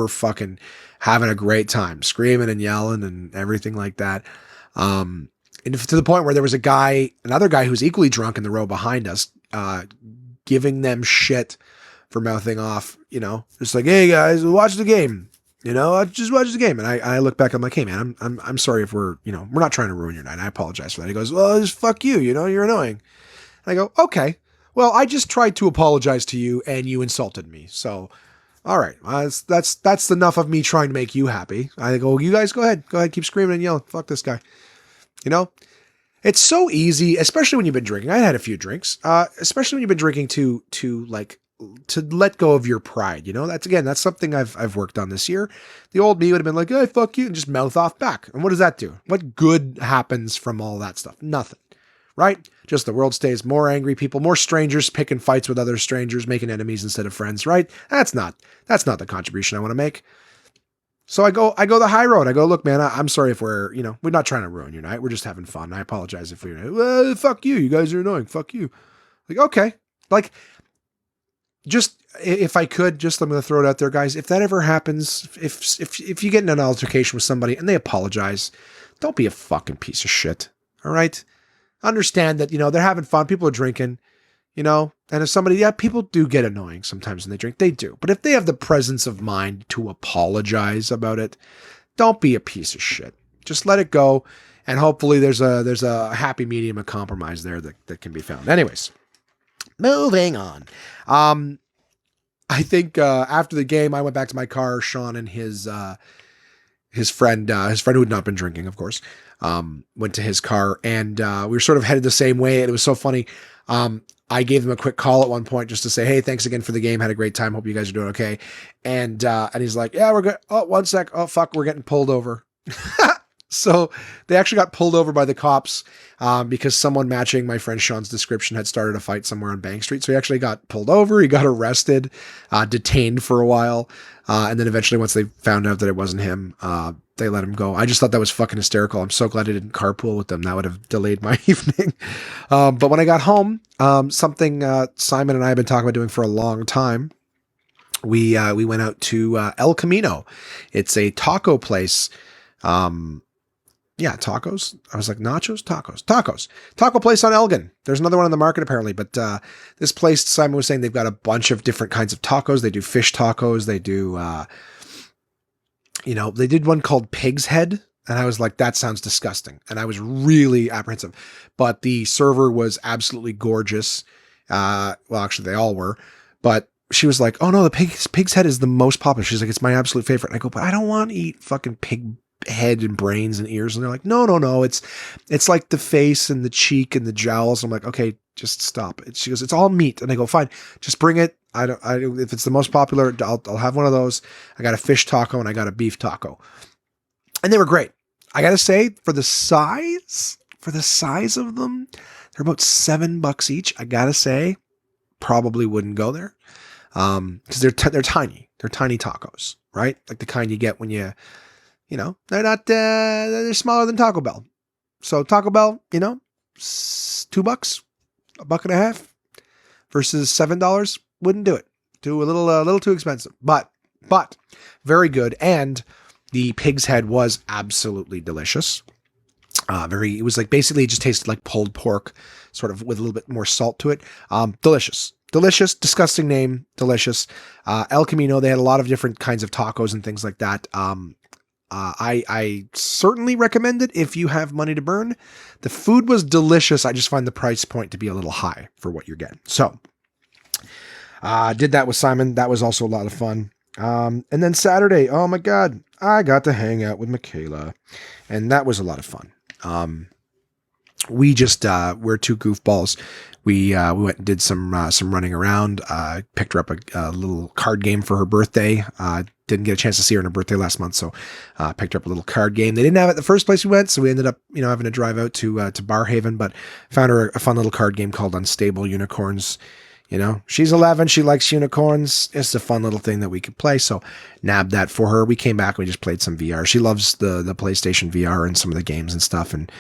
fucking having a great time, screaming and yelling and everything like that. And to the point where there was another guy who's equally drunk in the row behind us, giving them shit for mouthing off, just like, hey guys, watch the game. Just watch the game. And I look back, I'm like, hey man, I'm sorry if we're not trying to ruin your night. I apologize for that. He goes, well, just fuck you, you're annoying. And I go, okay, well, I just tried to apologize to you and you insulted me. So, all right, that's enough of me trying to make you happy. I go, you guys go ahead, keep screaming and yelling. Fuck this guy. It's so easy, especially when you've been drinking. I had a few drinks, especially when you've been drinking to let go of your pride. That's something I've worked on this year. The old me would have been like, hey, fuck you, and just mouth off back. And what does that do? What good happens from all that stuff? Nothing, right? Just the world stays more angry, people, more strangers picking fights with other strangers, making enemies instead of friends, right? That's not the contribution I want to make. So I go the high road. I go, look, man, I'm sorry if we're not trying to ruin your night. We're just having fun. I apologize if well, fuck you. You guys are annoying. Fuck you. Like, okay. Just if I could, I'm going to throw it out there, guys. If that ever happens, if you get in an altercation with somebody and they apologize, don't be a fucking piece of shit. All right. Understand that, they're having fun. People are drinking, and if somebody, people do get annoying sometimes when they drink, they do. But if they have the presence of mind to apologize about it, don't be a piece of shit. Just let it go. And hopefully there's a happy medium of compromise there that can be found. Anyways. Moving on. I think after the game, I went back to my car. Sean and his friend who had not been drinking, of course, went to his car, and we were sort of headed the same way. And it was so funny. I gave them a quick call at one point just to say, hey, thanks again for the game. Had a great time. Hope you guys are doing okay. And he's like, yeah, we're good. Oh, one sec. Oh, fuck. We're getting pulled over. So they actually got pulled over by the cops because someone matching my friend Sean's description had started a fight somewhere on Bank Street. So he actually got pulled over. He got arrested, detained for a while. And then eventually once they found out that it wasn't him, they let him go. I just thought that was fucking hysterical. I'm so glad I didn't carpool with them. That would have delayed my evening. But when I got home, something Simon and I have been talking about doing for a long time, we went out to El Camino. It's a taco place. Yeah, tacos. I was like, nachos, tacos. Taco place on Elgin. There's another one on the market apparently, but this place, Simon was saying, they've got a bunch of different kinds of tacos. They do fish tacos. They do, they did one called Pig's Head, and I was like, that sounds disgusting. And I was really apprehensive, but the server was absolutely gorgeous. Well, actually, they all were, but she was like, oh no, the pig's head is the most popular. She's like, it's my absolute favorite. And I go, but I don't want to eat fucking pig head and brains and ears. And they're like, no. It's like the face and the cheek and the jowls. I'm like, okay, just stop. She goes, it's all meat. And I go, fine, just bring it. If it's the most popular, I'll have one of those. I got a fish taco and I got a beef taco, and they were great. I got to say, for the size of them, they're about $7 each. I got to say, probably wouldn't go there. Cause they're tiny. They're tiny tacos, right? Like the kind you get when they're not, they're smaller than Taco Bell. So Taco Bell, $2, $1.50 versus $7 wouldn't do it. A little too expensive, but very good. And the pig's head was absolutely delicious. It was like, basically it just tasted like pulled pork, sort of with a little bit more salt to it. Delicious, disgusting name. Delicious. El Camino, they had a lot of different kinds of tacos and things like that. I certainly recommend it if you have money to burn. The food was delicious. I just find the price point to be a little high for what you're getting. So, did that with Simon. That was also a lot of fun. And then Saturday, oh my God, I got to hang out with Michaela, and that was a lot of fun. We just, we're two goofballs. We went and did some running around. Picked her up a little card game for her birthday. Didn't get a chance to see her on her birthday last month, so picked her up a little card game. They didn't have it the first place we went, so we ended up having to drive out to Barhaven, but found her a fun little card game called Unstable Unicorns. She's 11. She likes unicorns. It's a fun little thing that we could play. So nabbed that for her. We came back and we just played some VR. She loves the PlayStation VR and some of the games and stuff. And,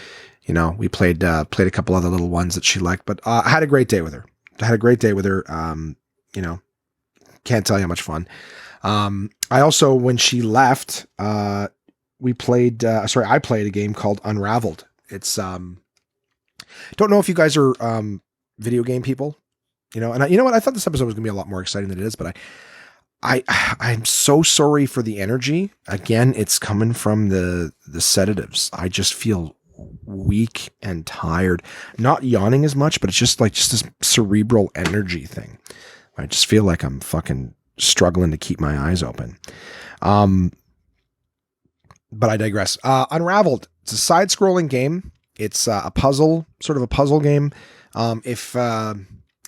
we played a couple other little ones that she liked, but I had a great day with her. Can't tell you how much fun. I also, when she left, I played a game called Unraveled. It's, don't know if you guys are, video game people. And you know what? I thought this episode was going to be a lot more exciting than it is, but I'm so sorry for the energy. Again, it's coming from the sedatives. I just feel weak and tired. Not yawning as much, but it's just this cerebral energy thing. I just feel like I'm fucking struggling to keep my eyes open. But I digress. Unraveled. It's a side-scrolling game. It's a puzzle game.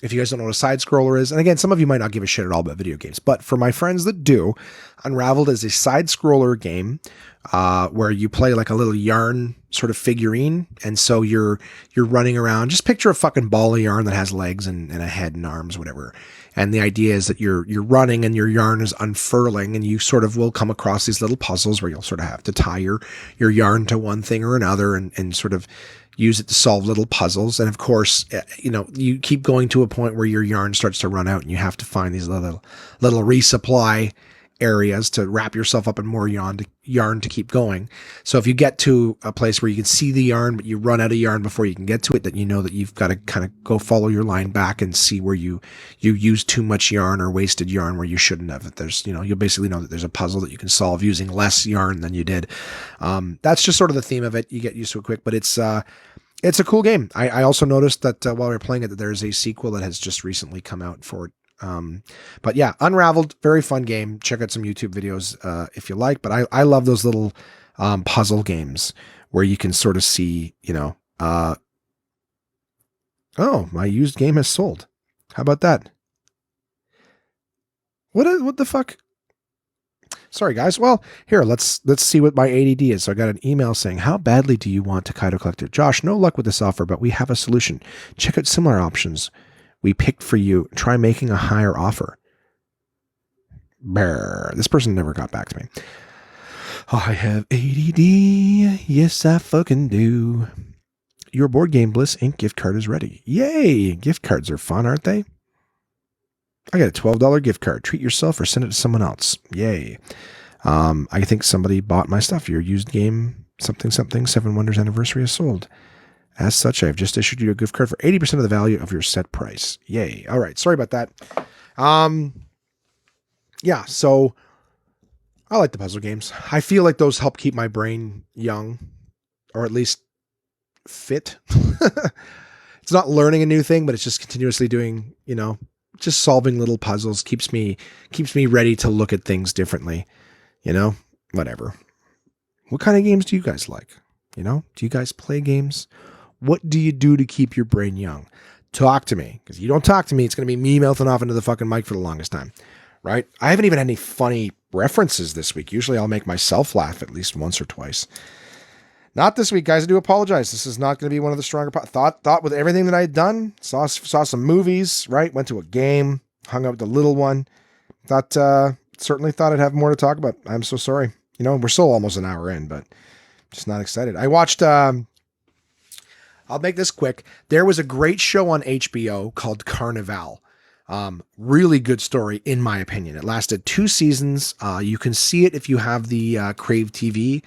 If you guys don't know what a side scroller is, and again, some of you might not give a shit at all about video games, but for my friends that do, Unraveled is a side scroller game where you play like a little yarn sort of figurine, and so you're running around. Just picture a fucking ball of yarn that has legs and a head and arms, whatever. And the idea is that you're running and your yarn is unfurling, and you sort of will come across these little puzzles where you'll sort of have to tie your yarn to one thing or another, and sort of use it to solve little puzzles. And of course, you keep going to a point where your yarn starts to run out and you have to find these little resupply areas to wrap yourself up in more yarn to keep going. So if you get to a place where you can see the yarn, but you run out of yarn before you can get to it, then you know that you've got to kind of go follow your line back and see where you used too much yarn or wasted yarn where you shouldn't have. That there's, you'll basically know that there's a puzzle that you can solve using less yarn than you did. That's just sort of the theme of it. You get used to it quick, but it's a cool game. I also noticed that while we were playing it, that there's a sequel that has just recently come out for it. But yeah, Unraveled, very fun game. Check out some YouTube videos if you like. But I love those little puzzle games where you can sort of see, oh, my used game has sold. How about that? What the fuck? Sorry, guys. Well, here, let's see what my ADD is. So I got an email saying, how badly do you want Takedo Collector? Josh, no luck with this offer, but we have a solution. Check out similar options we picked for you. Try making a higher offer. Brr. This person never got back to me. I have ADD. Yes, I fucking do. Your Board Game Bliss Inc. gift card is ready. Yay! Gift cards are fun, aren't they? I got a $12 gift card. Treat yourself or send it to someone else. Yay. I think somebody bought my stuff. Your used game, something, 7 Wonders anniversary is sold. As such, I've just issued you a gift card for 80% of the value of your set price. Yay. All right. Sorry about that. Yeah. So I like the puzzle games. I feel like those help keep my brain young, or at least fit. It's not learning a new thing, but it's just continuously doing, just solving little puzzles keeps me ready to look at things differently, whatever. What kind of games do you guys like? Do you guys play games? What do you do to keep your brain young? Talk to me, because you don't talk to me, it's going to be me mouthing off into the fucking mic for the longest time, right? I haven't even had any funny references this week. Usually I'll make myself laugh at least once or twice. Not this week, guys. I do apologize. This is not going to be one of the stronger thought with everything that I had done. Saw some movies, right? Went to a game, hung out with the little one. Certainly thought I'd have more to talk about. I'm so sorry. We're still almost an hour in, but just not excited. I watched, I'll make this quick. There was a great show on HBO called Carnival. Really good story, in my opinion. It lasted 2 seasons. You can see it if you have the Crave TV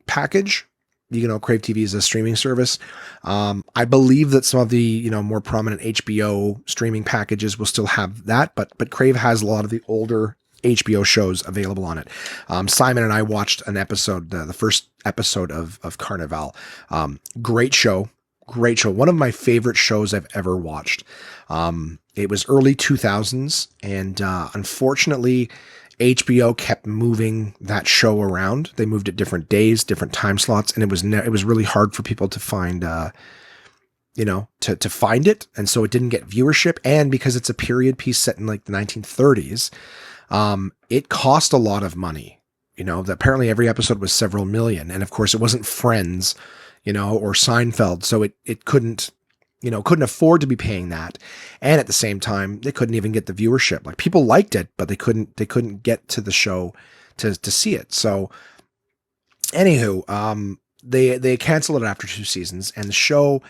package. Crave TV is a streaming service. I believe that some of the, more prominent HBO streaming packages will still have that, but Crave has a lot of the older HBO shows available on it. Simon and I watched an episode, the first episode of Carnival. Great show. One of my favorite shows I've ever watched. It was early 2000s, and unfortunately, HBO kept moving that show around. They moved it different days, different time slots, and it was really hard for people to find to find it. And so it didn't get viewership. And because it's a period piece set in like the 1930s, it cost a lot of money. That apparently every episode was several million. And of course it wasn't Friends, or Seinfeld. So it couldn't afford to be paying that. And at the same time, they couldn't even get the viewership. Like, people liked it, but they couldn't get to the show to see it. So anywho, they canceled it after 2 seasons, and the show,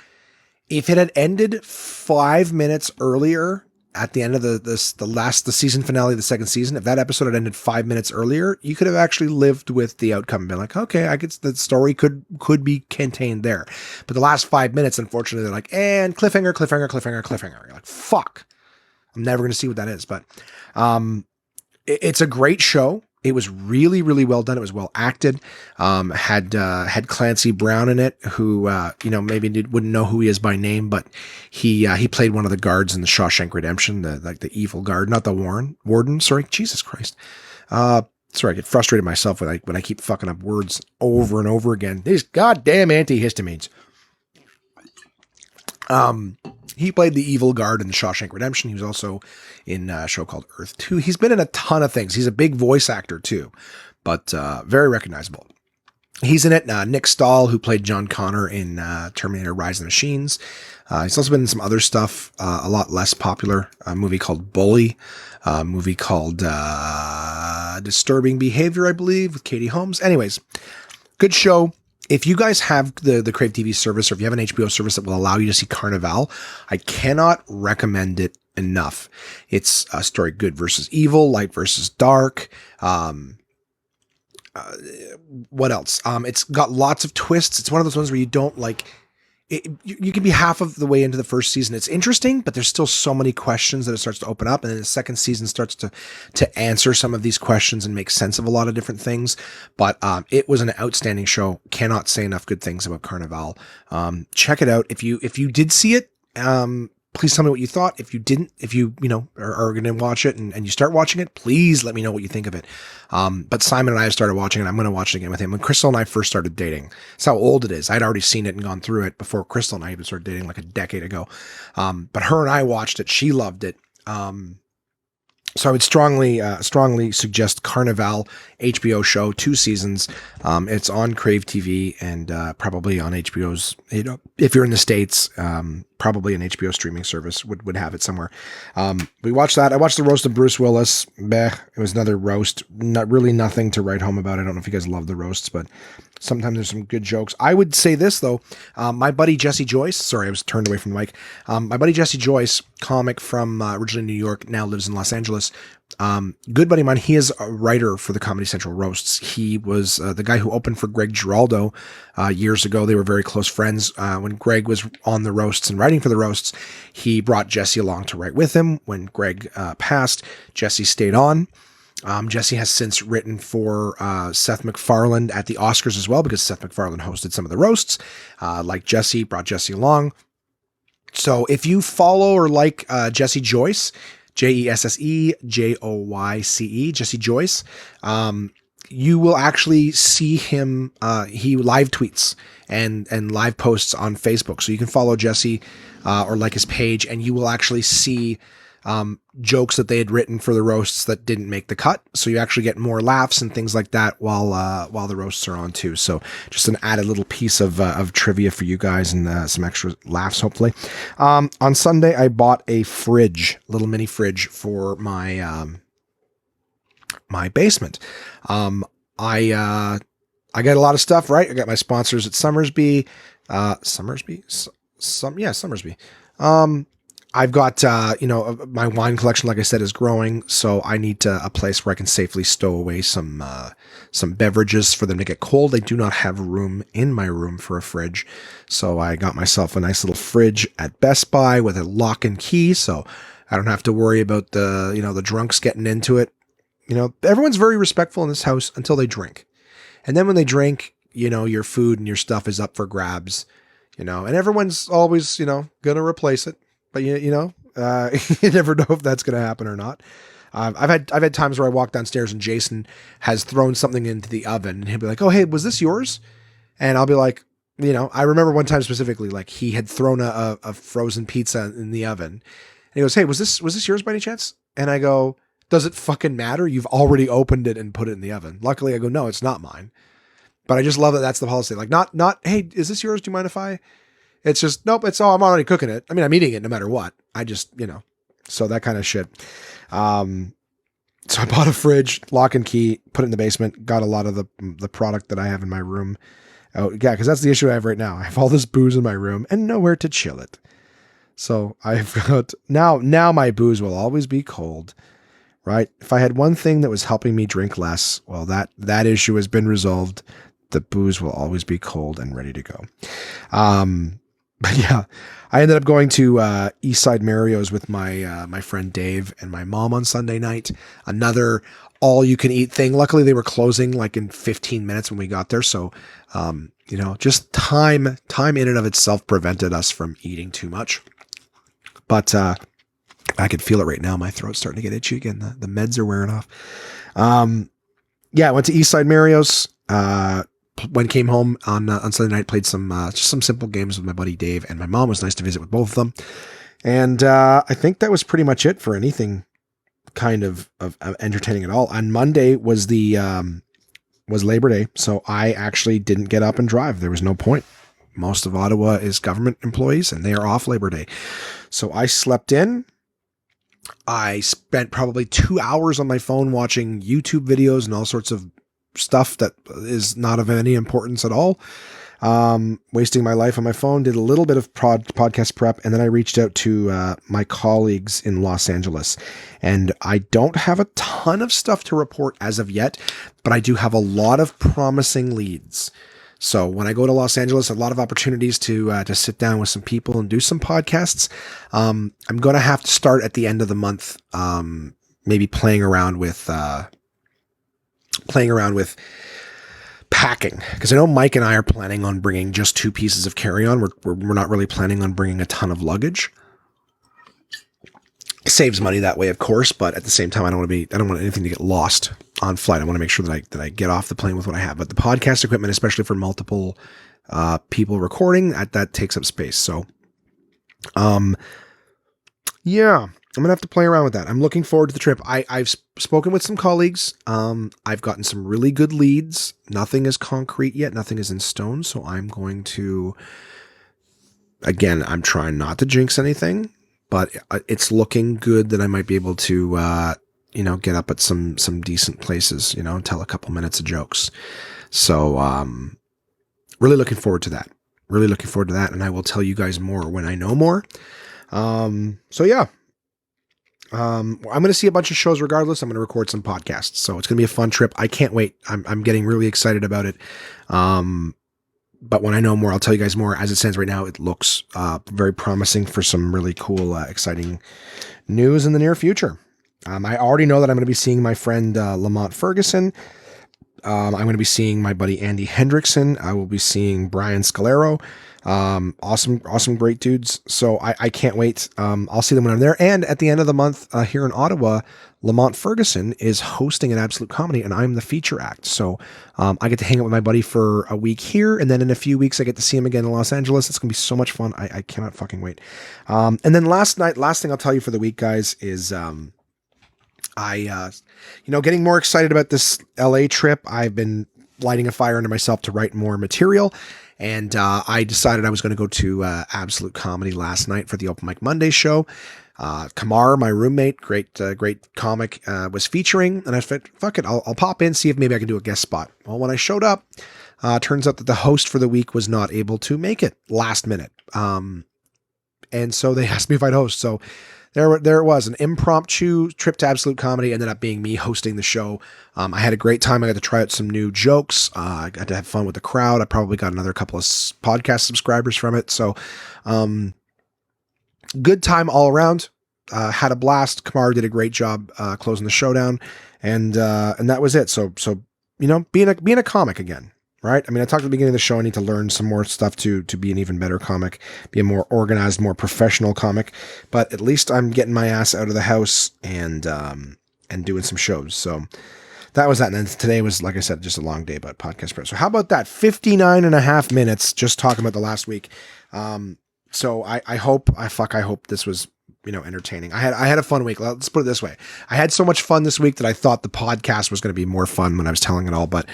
if it had ended 5 minutes earlier at the end of the season finale of the second season, if that episode had ended 5 minutes earlier, you could have actually lived with the outcome and been like, okay, I guess the story could be contained there. But the last 5 minutes, unfortunately, they're like, and cliffhanger, cliffhanger, cliffhanger, cliffhanger. You're like, fuck, I'm never going to see what that is. But it's a great show. It was really, really well done. It was well acted. Had Clancy Brown in it, who maybe wouldn't know who he is by name, but he played one of the guards in the Shawshank Redemption, the evil guard, not the warden. Sorry, Jesus Christ. Sorry, I get frustrated myself when I keep fucking up words over and over again. These goddamn antihistamines. He played the evil guard in the Shawshank Redemption. He was also in a show called Earth 2. He's been in a ton of things. He's a big voice actor too, but very recognizable. He's in it. Nick Stahl, who played John Connor in Terminator Rise of the Machines. He's also been in some other stuff, a lot less popular. A movie called Bully, a movie called Disturbing Behavior, I believe, with Katie Holmes. Anyways, good show. If you guys have the Crave TV service, or if you have an HBO service that will allow you to see Carnival, I cannot recommend it enough. It's a story, good versus evil, light versus dark. What else? It's got lots of twists. It's one of those ones where you don't like it. You can be half of the way into the first season. It's interesting, but there's still so many questions that it starts to open up. And then the second season starts to answer some of these questions and make sense of a lot of different things. But it was an outstanding show. Cannot say enough good things about Carnival. Check it out. If you did see it, please tell me what you thought. If you didn't, if you are going to watch it and you start watching it, please let me know what you think of it. But Simon and I have started watching it. I'm going to watch it again with him. When Crystal and I first started dating, that's how old it is. I'd already seen it and gone through it before Crystal and I even started dating, like a decade ago. But her and I watched it. She loved it. So I would strongly suggest Carnival, HBO show, 2 seasons. It's on Crave TV and probably on HBO's. If you're in the States, probably an HBO streaming service would have it somewhere. We watched that. I watched the roast of Bruce Willis. It was another roast. Not really nothing to write home about. I don't know if you guys love the roasts, but sometimes there's some good jokes. I would say this though. My buddy Jesse Joyce. Sorry, I was turned away from the mic. My buddy Jesse Joyce, comic from originally New York, now lives in Los Angeles. Good buddy of mine. He is a writer for the Comedy Central roasts. He was the guy who opened for Greg Giraldo years ago. They were very close friends. When Greg was on the roasts and writing for the roasts, he brought Jesse along to write with him. When Greg passed, Jesse stayed on. Jesse has since written for Seth MacFarlane at the Oscars as well, because Seth MacFarlane hosted some of the roasts. Like Jesse, brought Jesse along. So if you follow or like Jesse Joyce, JESSEJOYCE, Jesse Joyce, you will actually see him. He live tweets and live posts on Facebook. So you can follow Jesse or like his page, and you will actually see jokes that they had written for the roasts that didn't make the cut. So you actually get more laughs and things like that while the roasts are on too. So just an added little piece of trivia for you guys and some extra laughs, hopefully. On Sunday, I bought a little mini fridge for my my basement. I got a lot of stuff, right? I got my sponsors at Summersby. Summersby. I've got, my wine collection, like I said, is growing. So I need a place where I can safely stow away some beverages for them to get cold. I do not have room in my room for a fridge. So I got myself a nice little fridge at Best Buy with a lock and key. So I don't have to worry about the drunks getting into it. Everyone's very respectful in this house until they drink. And then when they drink, your food and your stuff is up for grabs, and everyone's always, going to replace it. But you never know if that's going to happen or not. I've had times where I walk downstairs and Jason has thrown something into the oven and he'll be like, "Oh, hey, was this yours?" And I'll be like, I remember one time specifically, like he had thrown a frozen pizza in the oven. And he goes, "Hey, was this yours by any chance?" And I go, "Does it fucking matter? You've already opened it and put it in the oven." Luckily, I go, "No, it's not mine." But I just love that that's the policy. Like, not, "Hey, is this yours? Do you mind if I?" It's just, nope, it's all, I'm already cooking it. I mean, I'm eating it no matter what. I just, so that kind of shit. So I bought a fridge, lock and key, put it in the basement, got a lot of the product that I have in my room. Oh, yeah, because that's the issue I have right now. I have all this booze in my room and nowhere to chill it. So I've got, now my booze will always be cold, right? If I had one thing that was helping me drink less, well, that issue has been resolved. The booze will always be cold and ready to go. But yeah, I ended up going to Eastside Mario's with my friend Dave and my mom on Sunday night. Another all-you-can-eat thing. Luckily, they were closing like in 15 minutes when we got there. So, just time in and of itself prevented us from eating too much. But I could feel it right now. My throat's starting to get itchy again. The meds are wearing off. Yeah, I went to Eastside Mario's. When came home on Sunday night, played some just some simple games with my buddy Dave and my mom. It was nice to visit with both of them. And I think that was pretty much it for anything kind of entertaining at all. On Monday was was Labor Day, so I actually didn't get up and drive. There was no point. Most of Ottawa is government employees, and they are off Labor Day. So I slept in. I spent probably 2 hours on my phone watching YouTube videos and all sorts of stuff that is not of any importance at all. Wasting my life on my phone, did a little bit of podcast prep, and then I reached out to my colleagues in Los Angeles. And I don't have a ton of stuff to report as of yet, but I do have a lot of promising leads. So when I go to Los Angeles, a lot of opportunities to sit down with some people and do some podcasts. I'm going to have to start at the end of the month, maybe playing around with packing, because I know Mike and I are planning on bringing just 2 pieces of carry-on. We're not really planning on bringing a ton of luggage. It saves money that way, of course, but at the same time, I don't want anything to get lost on flight. I want to make sure that I get off the plane with what I have. But the podcast equipment, especially for multiple people recording, that takes up space. So, yeah. I'm going to have to play around with that. I'm looking forward to the trip. I've spoken with some colleagues. I've gotten some really good leads. Nothing is concrete yet. Nothing is in stone. So I'm going to, again, I'm trying not to jinx anything, but it's looking good that I might be able to, get up at some decent places, tell a couple minutes of jokes. So, really looking forward to that. And I will tell you guys more when I know more. So yeah. I'm going to see a bunch of shows regardless. I'm going to record some podcasts. So it's going to be a fun trip. I can't wait. I'm getting really excited about it. But when I know more, I'll tell you guys more. As it stands right now, it looks very promising for some really cool, exciting news in the near future. I already know that I'm going to be seeing my friend Lamont Ferguson. I'm going to be seeing my buddy Andy Hendrickson. I will be seeing Brian Scalero. Awesome, great dudes. So I can't wait. I'll see them when I'm there. And at the end of the month here in Ottawa, Lamont Ferguson is hosting an Absolute Comedy, and I'm the feature act. So I get to hang out with my buddy for a week here, and then in a few weeks I get to see him again in Los Angeles. It's gonna be so much fun. I cannot fucking wait. And then last thing I'll tell you for the week, guys, is getting more excited about this LA trip. I've been lighting a fire under myself to write more material. And I decided I was going to go to Absolute Comedy last night for the Open Mic Monday show. Kamar, my roommate, great comic, was featuring. And I said, fuck it, I'll pop in, see if maybe I can do a guest spot. Well, when I showed up, turns out that the host for the week was not able to make it last minute. And so they asked me if I'd host. So there it was, an impromptu trip to Absolute Comedy. Ended up being me hosting the show. I had a great time. I got to try out some new jokes. I got to have fun with the crowd. I probably got another couple of podcast subscribers from it. So, good time all around. Had a blast. Kamar did a great job closing the show down, and that was it. So being a comic again. Right? I mean, I talked at the beginning of the show, I need to learn some more stuff to be an even better comic, be a more organized, more professional comic, but at least I'm getting my ass out of the house and doing some shows. So that was that. And then today was, like I said, just a long day about podcast prep. So how about that? 59 and a half minutes just talking about the last week. So I hope this was, entertaining. I had a fun week. Let's put it this way. I had so much fun this week that I thought the podcast was going to be more fun when I was telling it all, but,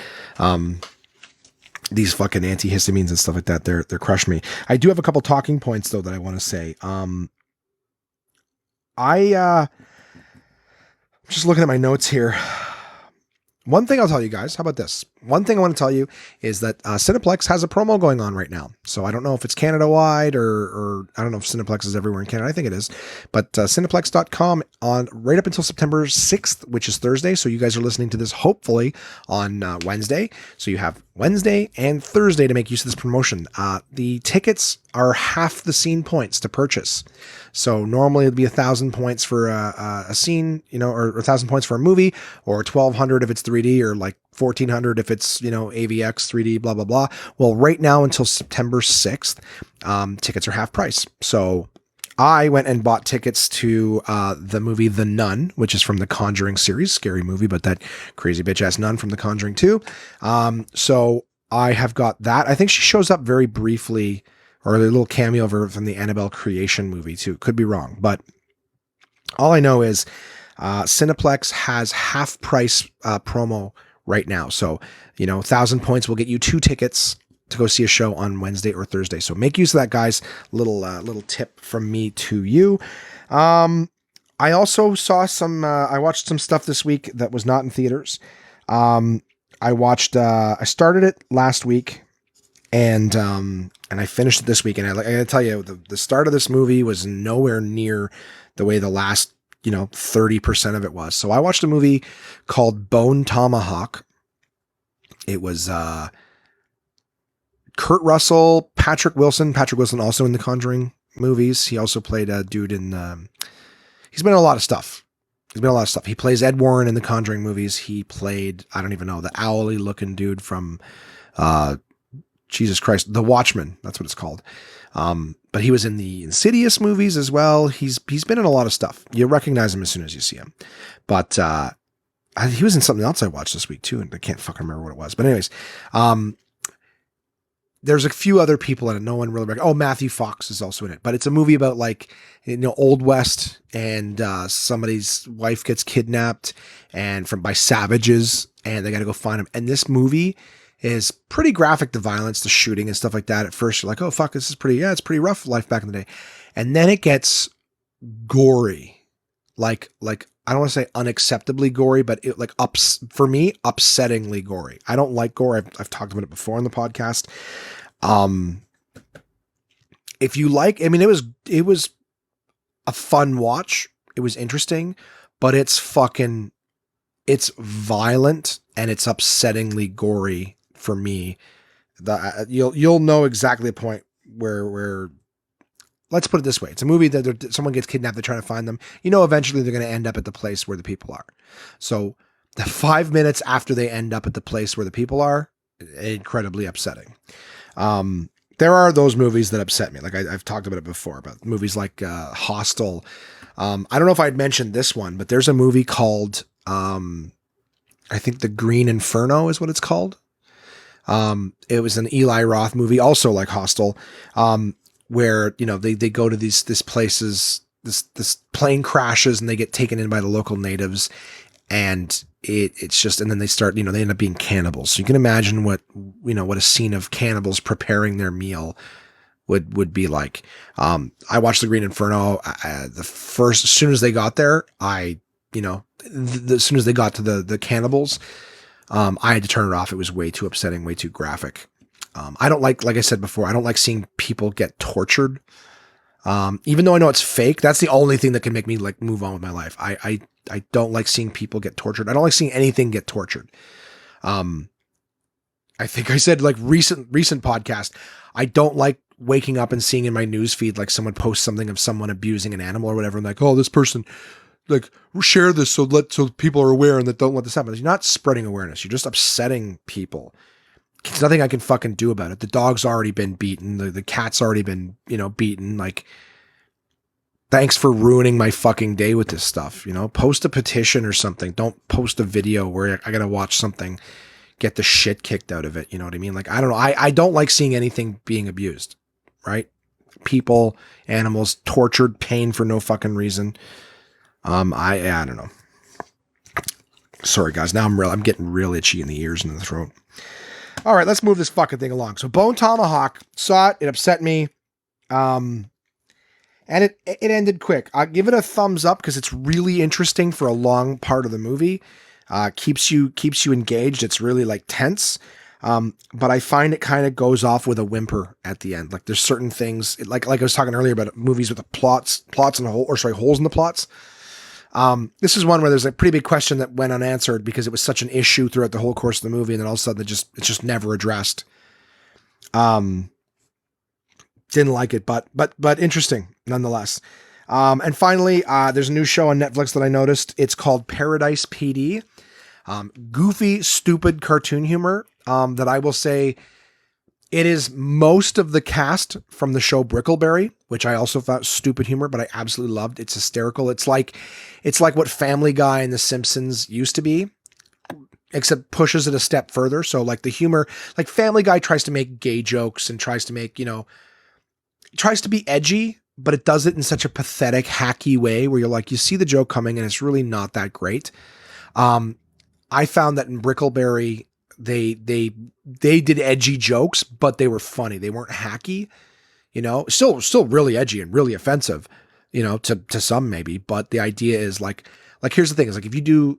these fucking antihistamines and stuff like that, they're crushing me. I do have a couple talking points though that I want to say. I'm just looking at my notes here. One thing I'll tell you guys, how about this? One thing I want to tell you is that Cineplex has a promo going on right now. So I don't know if it's Canada-wide or I don't know if Cineplex is everywhere in Canada. I think it is. But Cineplex.com on right up until September 6th, which is Thursday. So you guys are listening to this hopefully on Wednesday. So you have Wednesday and Thursday to make use of this promotion. The tickets are half the scene points to purchase. So normally it'd be 1,000 points for a scene, or 1,000 points for a movie, or 1,200 if it's 3D, or like 1,400 if it's, AVX 3D, blah, blah, blah. Well, right now until September 6th, tickets are half price. So I went and bought tickets to the movie The Nun, which is from the Conjuring series, scary movie, but that crazy bitch ass nun from The Conjuring 2. So I have got that. I think she shows up very briefly, or a little cameo from the Annabelle Creation movie too. Could be wrong, but all I know is Cineplex has half price promo right now. So, 1,000 points will get you 2 tickets to go see a show on Wednesday or Thursday. So make use of that, guys. Little tip from me to you. I also saw I watched some stuff this week that was not in theaters. I started it last week and I finished it this week. And I gotta tell you, the start of this movie was nowhere near the way the last, 30% of it was. So I watched a movie called Bone Tomahawk. It was, Kurt Russell, Patrick Wilson also in the Conjuring movies. He also played a dude in, he's been in a lot of stuff. He plays Ed Warren in the Conjuring movies. He played, I don't even know, the owly looking dude from, Jesus Christ, The Watchmen. That's what it's called. But he was in the Insidious movies as well. He's been in a lot of stuff. You recognize him as soon as you see him. But, he was in something else I watched this week too, and I can't fucking remember what it was. But anyways, there's a few other people in it. No one really. Matthew Fox is also in it. But it's a movie about Old West, and somebody's wife gets kidnapped by savages, and they got to go find him. And this movie is pretty graphic, the violence, the shooting and stuff like that. At first you're like, oh fuck, it's pretty rough life back in the day. And then it gets gory. Like I don't want to say unacceptably gory, but it for me, upsettingly gory. I don't like gore. I've talked about it before on the podcast. If you it was a fun watch. It was interesting, but it's violent and it's upsettingly gory for me. You'll know exactly the point where let's put it this way. It's a movie that someone gets kidnapped. They're trying to find them. Eventually they're going to end up at the place where the people are. So the 5 minutes after they end up at the place where the people are, incredibly upsetting. There are those movies that upset me. Like I've talked about it before, about movies like Hostel. I don't know if I'd mentioned this one, but there's a movie called, I think The Green Inferno is what it's called. It was an Eli Roth movie, also like Hostel, where, they go to these places, this plane crashes and they get taken in by the local natives, and it's just, and then they start, they end up being cannibals. So you can imagine what a scene of cannibals preparing their meal would be like. I watched The Green Inferno. As soon as they got there, as soon as they got to the cannibals, I had to turn it off. It was way too upsetting, way too graphic. I don't like I said before, I don't like seeing people get tortured. Even though I know it's fake, that's the only thing that can make me move on with my life. I don't like seeing people get tortured. I don't like seeing anything get tortured. I think I said recent podcast, I don't like waking up and seeing in my news feed, someone posts something of someone abusing an animal or whatever. And oh, this person, share this so people are aware and that don't let this happen. You're not spreading awareness. You're just upsetting people. There's nothing I can fucking do about it. The dog's already been beaten. The cat's already been, beaten. Thanks for ruining my fucking day with this stuff. You know, post a petition or something. Don't post a video where I gotta watch something get the shit kicked out of it. You know what I mean? Like, I don't know. I don't like seeing anything being abused, right? People, animals, tortured, pain for no fucking reason. I don't know. Sorry guys. Now I'm getting real itchy in the ears and in the throat. All right, let's move this fucking thing along. So Bone Tomahawk, saw it. It upset me. And it ended quick. I'll give it a thumbs up because it's really interesting for a long part of the movie. Keeps you engaged. It's really like tense. But I find it kind of goes off with a whimper at the end. Like there's certain things like I was talking earlier about movies with the plots and holes in the plots. This is one where there's a pretty big question that went unanswered because it was such an issue throughout the whole course of the movie. And then all of a sudden it's just never addressed. Didn't like it, but interesting nonetheless. And finally, there's a new show on Netflix that I noticed. It's called Paradise PD. Goofy, stupid cartoon humor. That I will say it is most of the cast from the show Brickleberry, which I also thought stupid humor, but I absolutely loved. It's hysterical. It's like what Family Guy and The Simpsons used to be, except pushes it a step further. So like the humor, like Family Guy tries to make gay jokes and tries to make, tries to be edgy, but it does it in such a pathetic, hacky way where you're like, you see the joke coming and it's really not that great. I found that in Brickleberry, they did edgy jokes, but they were funny. They weren't hacky, still really edgy and really offensive, to some maybe, but the idea is like, here's the thing is like, if you do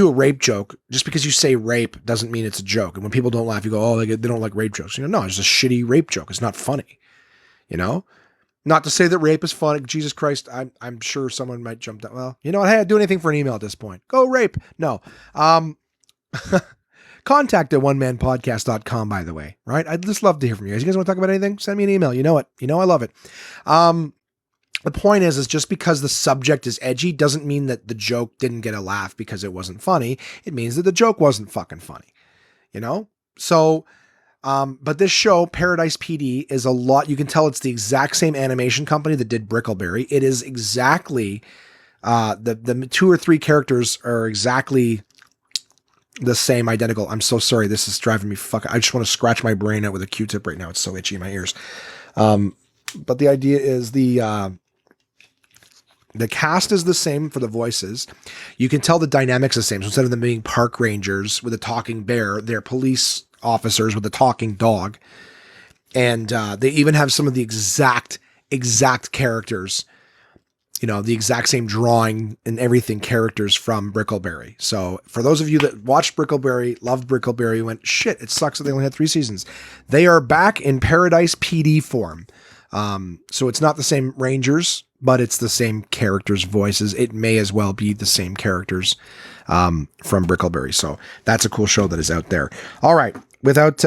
a rape joke, just because you say rape doesn't mean it's a joke. And when people don't laugh, you go, oh, they don't like rape jokes. No, it's a shitty rape joke. It's not funny. Not to say that rape is funny. Jesus Christ. I'm sure someone might jump down. Well, you know what? Hey, I'd do anything for an email at this point. Go rape. No. Contact at onemanpodcast.com, by the way, right? I'd just love to hear from you guys. You guys want to talk about anything? Send me an email. You know it. I love it. The point is just because the subject is edgy doesn't mean that the joke didn't get a laugh because it wasn't funny. It means that the joke wasn't fucking funny, So, but this show, Paradise PD, is a lot. You can tell it's the exact same animation company that did Brickleberry. It is exactly, the 2 or 3 characters are exactly the same, identical. I'm so sorry. This is driving me I just want to scratch my brain out with a Q-tip right now. It's so itchy in my ears. But the idea is the cast is the same for the voices. You can tell the dynamics the same. So instead of them being park rangers with a talking bear, they're police officers with a talking dog. And they even have some of the exact characters, the exact same drawing and everything characters from Brickleberry. So for those of you that watched Brickleberry, loved Brickleberry, went, shit, it sucks that they only had 3 seasons. They are back in Paradise PD form. So it's not the same Rangers, but it's the same characters' voices. It may as well be the same characters from Brickleberry. So that's a cool show that is out there. All right. Without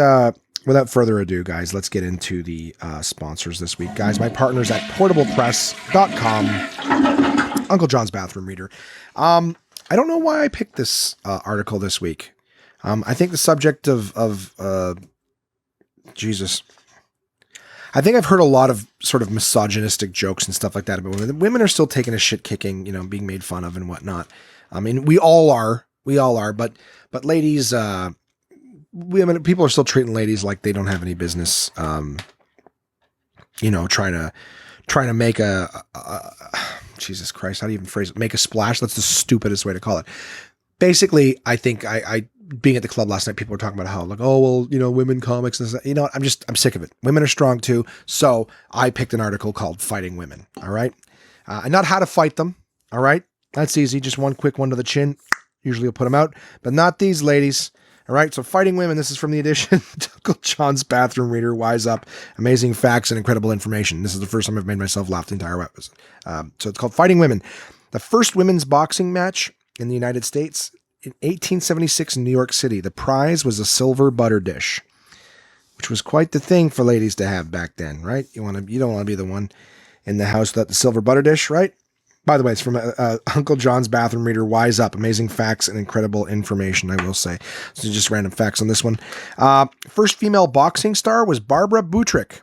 further ado, guys, let's get into the sponsors this week. Guys, my partners at portablepress.com, Uncle John's Bathroom Reader. I don't know why I picked this article this week. I think the subject of Jesus. I think I've heard a lot of sort of misogynistic jokes and stuff like that about women. Women are still taking a shit kicking, being made fun of and whatnot. I mean, we all are, but ladies, people are still treating ladies like they don't have any business, trying to make Jesus Christ, how do you even phrase it? Make a splash. That's the stupidest way to call it. Basically, I think I being at the club last night, people were talking about how like, oh, well, women comics and stuff. I'm sick of it. Women are strong too. So I picked an article called Fighting Women. All right. And not how to fight them. All right. That's easy. Just one quick one to the chin. Usually you'll put them out, but not these ladies. All right. So Fighting Women, this is from the edition, Uncle John's Bathroom Reader, Wise Up, Amazing Facts and Incredible Information. This is the first time I've made myself laugh the entire episode. So it's called Fighting Women. The first women's boxing match in the United States in 1876 in New York City. The prize was a silver butter dish, which was quite the thing for ladies to have back then, right? You don't want to be the one in the house without the silver butter dish, right? By the way, it's from Uncle John's Bathroom Reader, Wise Up, Amazing Facts and Incredible Information, I will say. So just random facts on this one. First female boxing star was Barbara Butrick.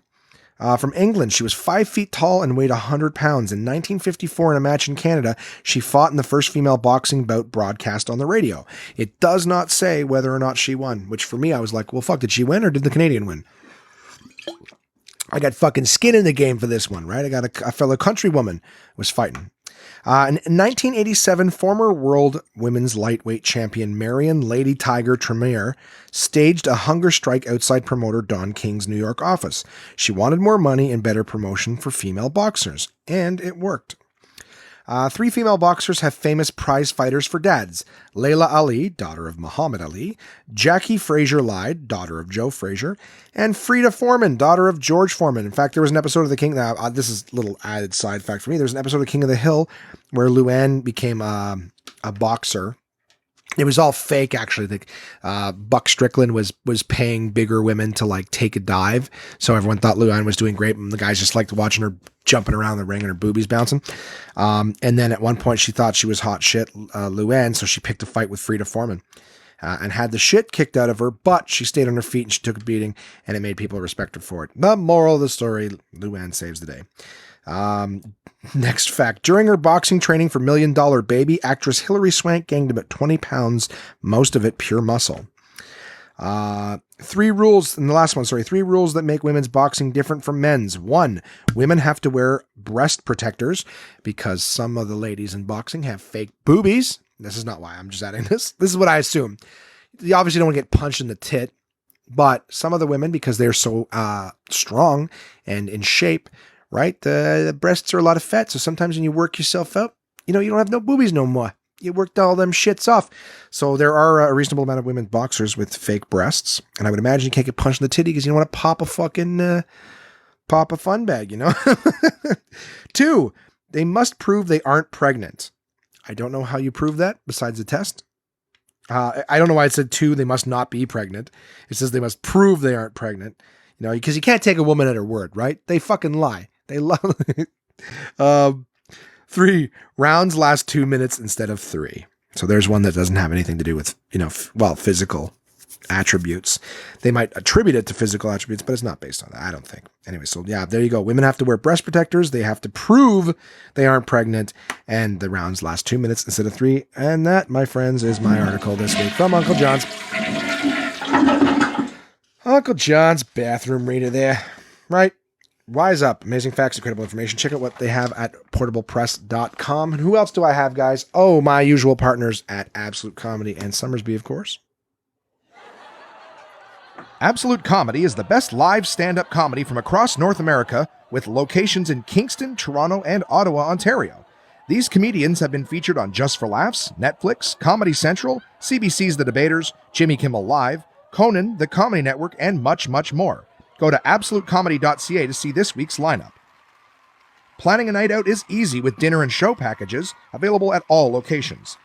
From England, she was 5 feet tall and weighed 100 pounds. In 1954, in a match in Canada, she fought in the first female boxing bout broadcast on the radio. It does not say whether or not she won, which for me, I was like, well, fuck, did she win or did the Canadian win? I got fucking skin in the game for this one, right? I got a fellow countrywoman was fighting. In 1987, former world women's lightweight champion Marion Lady Tiger Tremere staged a hunger strike outside promoter Don King's New York office. She wanted more money and better promotion for female boxers, and it worked. 3 female boxers have famous prize fighters for dads. Layla Ali, daughter of Muhammad Ali, Jackie Fraser-Lyde, daughter of Joe Fraser, and Frida Foreman, daughter of George Foreman. In fact, there was an episode of The King, this is a little added side fact for me, there's an episode of King of the Hill where Luann became a boxer. It was all fake, actually. Buck Strickland was paying bigger women to like take a dive, so everyone thought Luann was doing great, and the guys just liked watching her jumping around the ring and her boobies bouncing. And then at one point, she thought she was hot shit, Luann, so she picked a fight with Frida Foreman and had the shit kicked out of her, but she stayed on her feet and she took a beating, and it made people respect her for it. The moral of the story: Luann saves the day. Next fact. During her boxing training for $1 Million Baby, actress Hilary Swank gained about 20 pounds, most of it pure muscle. 3 rules that make women's boxing different from men's. 1, women have to wear breast protectors because some of the ladies in boxing have fake boobies. This is not why, I'm just adding this. This is what I assume. You obviously don't want to get punched in the tit, but some of the women, because they're so strong and in shape, right? The breasts are a lot of fat. So sometimes when you work yourself out, you don't have no boobies no more. You worked all them shits off. So there are a reasonable amount of women boxers with fake breasts. And I would imagine you can't get punched in the titty because you don't want to pop a fucking, pop a fun bag, 2, they must prove they aren't pregnant. I don't know how you prove that besides the test. I don't know why it said 2, they must not be pregnant. It says they must prove they aren't pregnant. Because you can't take a woman at her word, right? They fucking lie. They love. 3, rounds last 2 minutes instead of 3. So there's one that doesn't have anything to do with, physical attributes. They might attribute it to physical attributes, but it's not based on that, I don't think. Anyway, so yeah, there you go. Women have to wear breast protectors. They have to prove they aren't pregnant, and the rounds last 2 minutes instead of 3. And that, my friends, is my article this week from Uncle John's bathroom reader there, right? Wise up. Amazing facts, incredible information. Check out what they have at portablepress.com. And who else do I have, guys? Oh, my usual partners at Absolute Comedy and Summersby, of course. Absolute Comedy is the best live stand-up comedy from across North America, with locations in Kingston, Toronto, and Ottawa, Ontario. These comedians have been featured on Just for Laughs, Netflix, Comedy Central, CBC's The Debaters, Jimmy Kimmel Live, Conan, The Comedy Network, and much, much more. Go to absolutecomedy.ca to see this week's lineup. Planning a night out is easy with dinner and show packages available at all locations.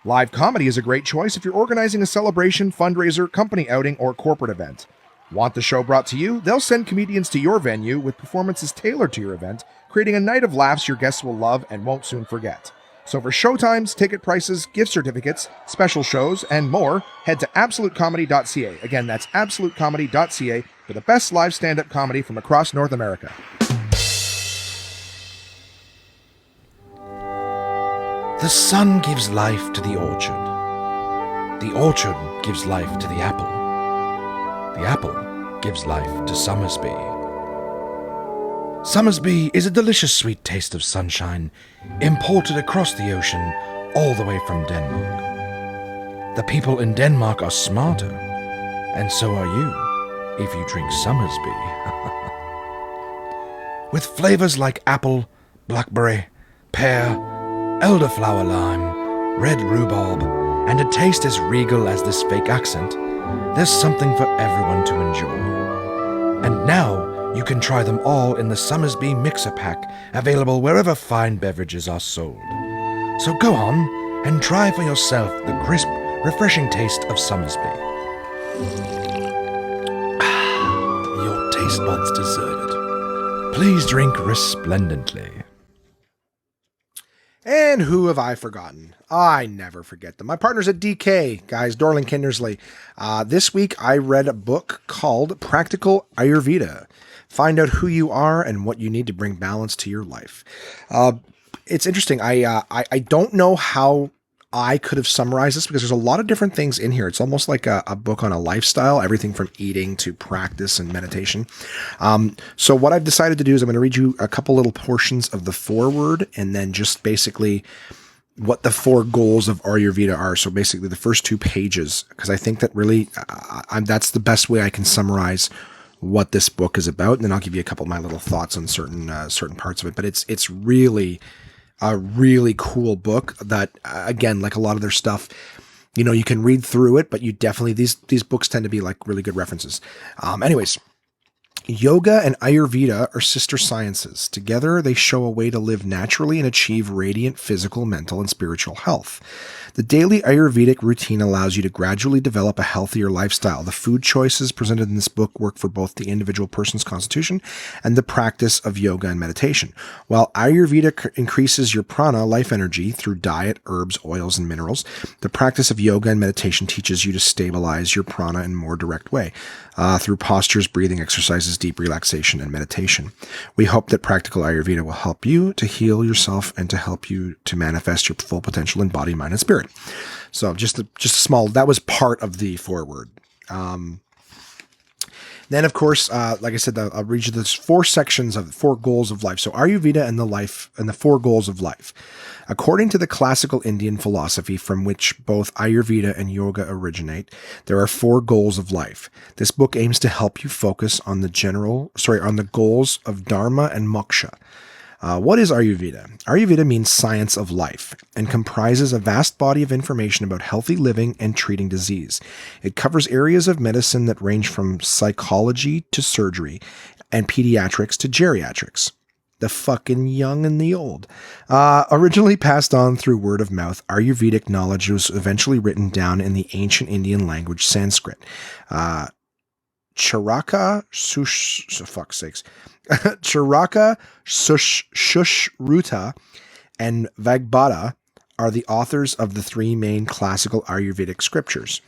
Live comedy is a great choice if you're organizing a celebration, fundraiser, company outing, or corporate event. Want the show brought to you? They'll send comedians to your venue with performances tailored to your event, creating a night of laughs your guests will love and won't soon forget. So for showtimes, ticket prices, gift certificates, special shows, and more, head to absolutecomedy.ca. Again, that's absolutecomedy.ca for the best live stand-up comedy from across North America. The sun gives life to the orchard. The orchard gives life to the apple. The apple gives life to Summersby. Summersby is a delicious sweet taste of sunshine, imported across the ocean, all the way from Denmark. The people in Denmark are smarter, and so are you, if you drink Summersby. With flavors like apple, blackberry, pear, elderflower lime, red rhubarb, and a taste as regal as this fake accent, there's something for everyone to enjoy. And now, you can try them all in the Summersby Mixer Pack, available wherever fine beverages are sold. So go on and try for yourself the crisp, refreshing taste of Summersby. Your taste buds deserve it. Please drink resplendently. And who have I forgotten? I never forget them. My partners at DK, guys, Dorling Kindersley. This week I read a book called Practical Ayurveda. Find out who you are and what you need to bring balance to your life. It's interesting. I don't know how I could have summarized this because there's a lot of different things in here. It's almost like a book on a lifestyle, everything from eating to practice and meditation. So what I've decided to do is I'm going to read you a couple little portions of the foreword and then just basically what the 4 goals of Ayurveda are. So basically the first 2 pages, because I think that really that's the best way I can summarize what this book is about. And then I'll give you a couple of my little thoughts on certain parts of it. But it's really a really cool book that, again, like a lot of their stuff, you know, you can read through it, but you definitely, these books tend to be like really good references. Anyways, yoga and Ayurveda are sister sciences. Together, they show a way to live naturally and achieve radiant physical, mental, and spiritual health. The daily Ayurvedic routine allows you to gradually develop a healthier lifestyle. The food choices presented in this book work for both the individual person's constitution and the practice of yoga and meditation. While Ayurveda increases your prana, life energy, through diet, herbs, oils, and minerals, the practice of yoga and meditation teaches you to stabilize your prana in a more direct way, through postures, breathing exercises, deep relaxation, and meditation. We hope that Practical Ayurveda will help you to heal yourself and to help you to manifest your full potential in body, mind, and spirit. So just a small, that was part of the foreword. Then, of course, like I said, I'll read you the 4 sections of 4 goals of life. So Ayurveda and the 4 goals of life. According to the classical Indian philosophy from which both Ayurveda and yoga originate, there are 4 goals of life. This book aims to help you focus on the goals of Dharma and Moksha. What is Ayurveda? Ayurveda means science of life and comprises a vast body of information about healthy living and treating disease. It covers areas of medicine that range from psychology to surgery and pediatrics to geriatrics. The fucking young and the old. Originally passed on through word of mouth, Ayurvedic knowledge was eventually written down in the ancient Indian language Sanskrit. Charaka Sushruta and Vagbhata are the authors of the 3 main classical Ayurvedic scriptures.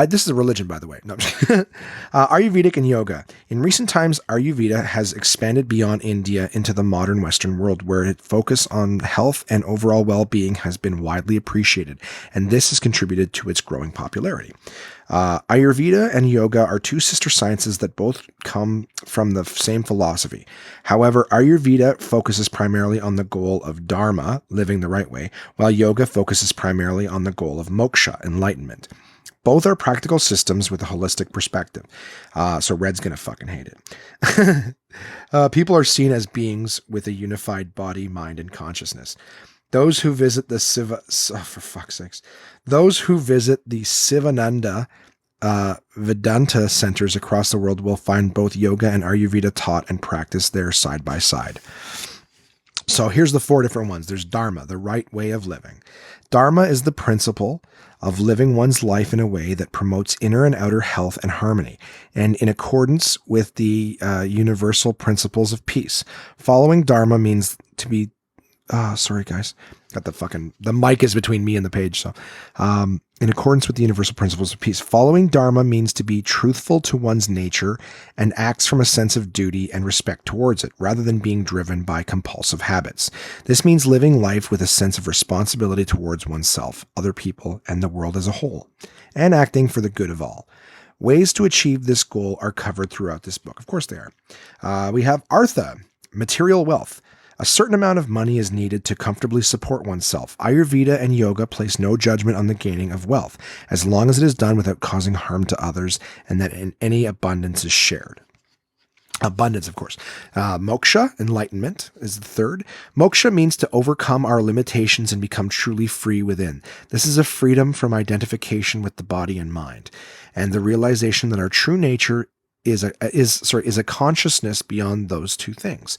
This is a religion, by the way. No, Ayurvedic and yoga. In recent times, Ayurveda has expanded beyond India into the modern Western world, where its focus on health and overall well-being has been widely appreciated, and this has contributed to its growing popularity. Ayurveda and yoga are 2 sister sciences that both come from the same philosophy. However, Ayurveda focuses primarily on the goal of Dharma, living the right way, while yoga focuses primarily on the goal of Moksha, enlightenment. Both are practical systems with a holistic perspective. So Red's going to fucking hate it. People are seen as beings with a unified body, mind, and consciousness. Those who visit the Sivananda Vedanta centers across the world will find both yoga and Ayurveda taught and practiced there side by side. So here's the 4 different ones. There's Dharma, the right way of living. Dharma is the principle of living one's life in a way that promotes inner and outer health and harmony, and in accordance with the universal principles of peace. Following Dharma means to be... sorry, guys. Got the mic is between me and the page. So, in accordance with the universal principles of peace, following Dharma means to be truthful to one's nature and acts from a sense of duty and respect towards it, rather than being driven by compulsive habits. This means living life with a sense of responsibility towards oneself, other people, and the world as a whole, and acting for the good of all. Ways to achieve this goal are covered throughout this book. Of course they are. We have Artha, material wealth. A certain amount of money is needed to comfortably support oneself. Ayurveda and yoga place no judgment on the gaining of wealth, as long as it is done without causing harm to others and that any abundance is shared. Abundance, of course. Moksha, enlightenment, is the 3rd. Moksha means to overcome our limitations and become truly free within. This is a freedom from identification with the body and mind, and the realization that our true nature is a consciousness beyond those 2 things.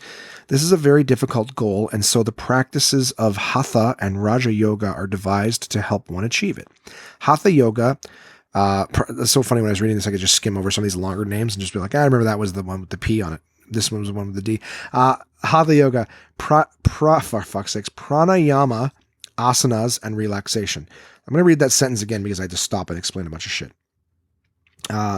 This is a very difficult goal, and so the practices of Hatha and Raja Yoga are devised to help one achieve it. Hatha Yoga, it's so funny when I was reading this, I could just skim over some of these longer names and just be like, I remember that was the one with the P on it. This one was the one with the D. Hatha Yoga, for fuck's sakes, pranayama, asanas, and relaxation. I'm going to read that sentence again because I had to stop and explain a bunch of shit.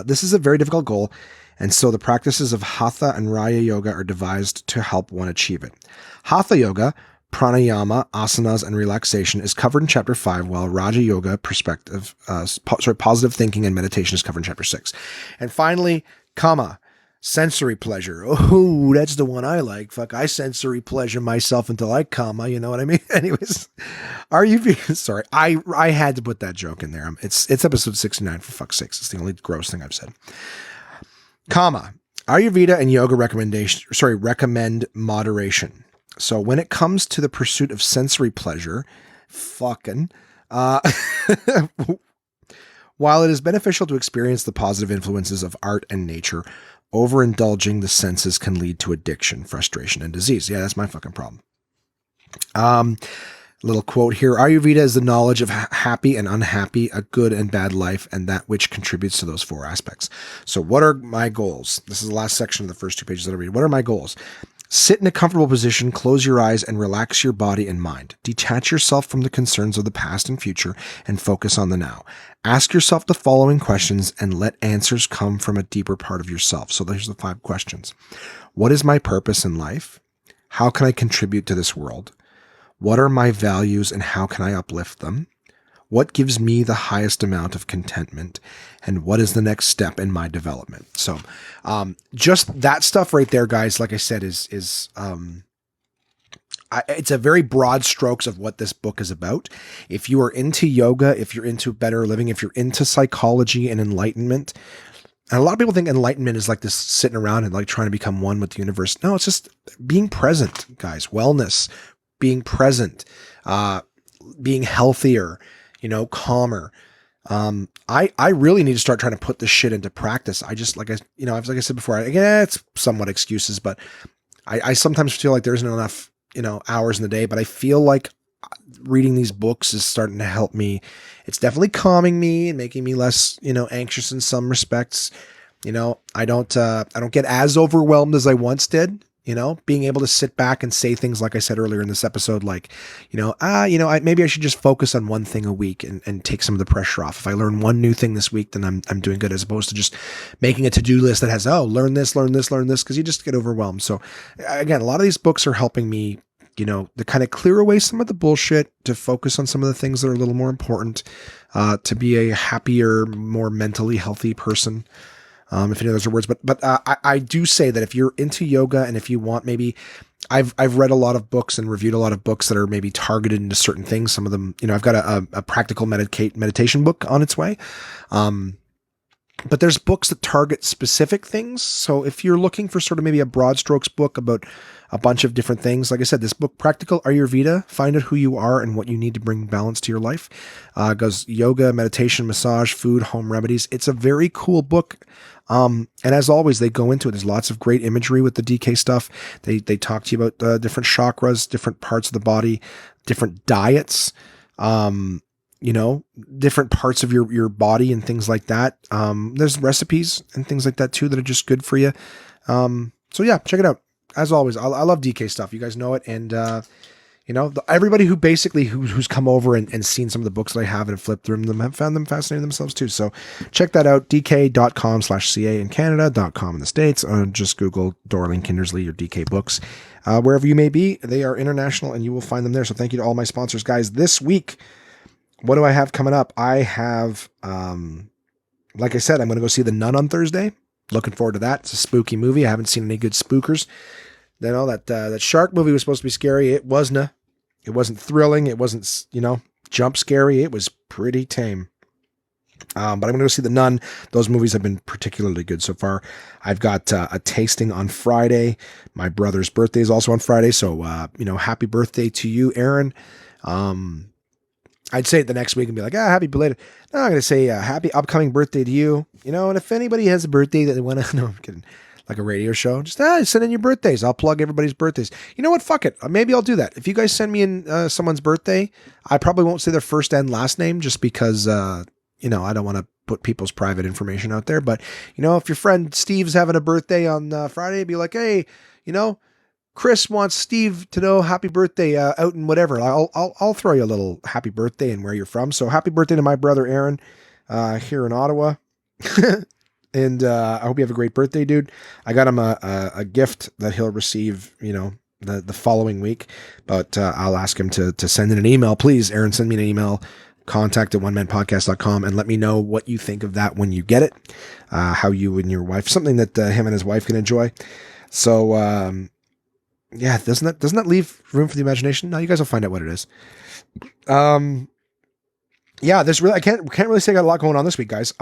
This is a very difficult goal, and so the practices of Hatha and Raya Yoga are devised to help one achieve it. Hatha Yoga, pranayama, asanas, and relaxation is covered in Chapter 5, while Raja Yoga, positive thinking and meditation is covered in Chapter 6. And finally, kama, sensory pleasure. Oh, that's the one I like. Fuck, I sensory pleasure myself until I kama, you know what I mean? Anyways, sorry, I had to put that joke in there. It's episode 69, for fuck's sakes. It's the only gross thing I've said. Kama, Ayurveda and yoga recommend moderation. So when it comes to the pursuit of sensory pleasure, while it is beneficial to experience the positive influences of art and nature, overindulging the senses can lead to addiction, frustration, and disease. Yeah, that's my fucking problem. Little quote here. Ayurveda is the knowledge of happy and unhappy, a good and bad life, and that which contributes to those 4 aspects. So what are my goals? This is the last section of the first 2 pages that I read. What are my goals? Sit in a comfortable position, close your eyes, and relax your body and mind. Detach yourself from the concerns of the past and future and focus on the now. Ask yourself the following questions and let answers come from a deeper part of yourself. So there's the 5 questions. What is my purpose in life? How can I contribute to this world? What are my values and how can I uplift them? What gives me the highest amount of contentment? And what is the next step in my development? So just that stuff right there, guys, like I said, it's a very broad strokes of what this book is about. If you are into yoga, if you're into better living, if you're into psychology and enlightenment, and a lot of people think enlightenment is like this sitting around and like trying to become one with the universe. No, it's just being present, guys. Wellness, being present, being healthier, calmer. I really need to start trying to put this shit into practice. Like I said before, it's somewhat excuses, but I sometimes feel like there isn't enough, hours in the day, but I feel like reading these books is starting to help me. It's definitely calming me and making me less, anxious in some respects. I don't get as overwhelmed as I once did. Being able to sit back and say things like I said earlier in this episode, like, maybe I should just focus on one thing a week and take some of the pressure off. If I learn one new thing this week, then I'm doing good, as opposed to just making a to-do list that has, learn this, because you just get overwhelmed. So again, a lot of these books are helping me, to kind of clear away some of the bullshit, to focus on some of the things that are a little more important, to be a happier, more mentally healthy person. If any of those are words, but I do say that if you're into yoga and if you want, maybe I've read a lot of books and reviewed a lot of books that are maybe targeted into certain things. Some of them, I've got a practical meditation book on its way. But there's books that target specific things. So if you're looking for sort of maybe a broad strokes book about a bunch of different things, like I said, this book, Practical Ayurveda, Find Out Who You Are and What You Need to Bring Balance to Your Life, goes yoga, meditation, massage, food, home remedies. It's a very cool book. And as always, they go into it. There's lots of great imagery with the DK stuff. They talk to you about different chakras, different parts of the body, different diets, different parts of your body and things like that. There's recipes and things like that too that are just good for you. So yeah, check it out. As always, I love DK stuff. You guys know it. And, everybody who basically who's come over and seen some of the books that I have and flipped through them have found them fascinating themselves too. So check that out. dk.com/ca in Canada.com in the States. Just Google Dorling Kindersley or DK books. Wherever you may be, they are international and you will find them there. So thank you to all my sponsors, guys. This week, what do I have coming up? I have, like I said, I'm going to go see The Nun on Thursday. Looking forward to that. It's a spooky movie. I haven't seen any good spookers. That shark movie was supposed to be scary. It wasn't. It wasn't thrilling. It wasn't, jump scary. It was pretty tame. But I'm going to go see The Nun. Those movies have been particularly good so far. I've got a tasting on Friday. My brother's birthday is also on Friday. So, happy birthday to you, Aaron. I'd say it the next week and be like, happy belated. No, I'm going to say happy upcoming birthday to you. And if anybody has a birthday that they want to, no, I'm kidding. Like a radio show, just send in your birthdays. I'll plug everybody's birthdays. You know what? Fuck it. Maybe I'll do that. If you guys send me in someone's birthday, I probably won't say their first and last name just because, I don't want to put people's private information out there. But, if your friend Steve's having a birthday on Friday, be like, hey, Chris wants Steve to know happy birthday out in whatever. I'll throw you a little happy birthday and where you're from. So happy birthday to my brother Aaron here in Ottawa. And I hope you have a great birthday, dude. I got him a gift that he'll receive, the following week. But I'll ask him to send in an email. Please, Aaron, send me an email. Contact at onemanpodcast.com and let me know what you think of that when you get it. How you and your wife, something that him and his wife can enjoy. So, yeah, doesn't that leave room for the imagination? No, you guys will find out what it is. Yeah, I can't really say I got a lot going on this week, guys.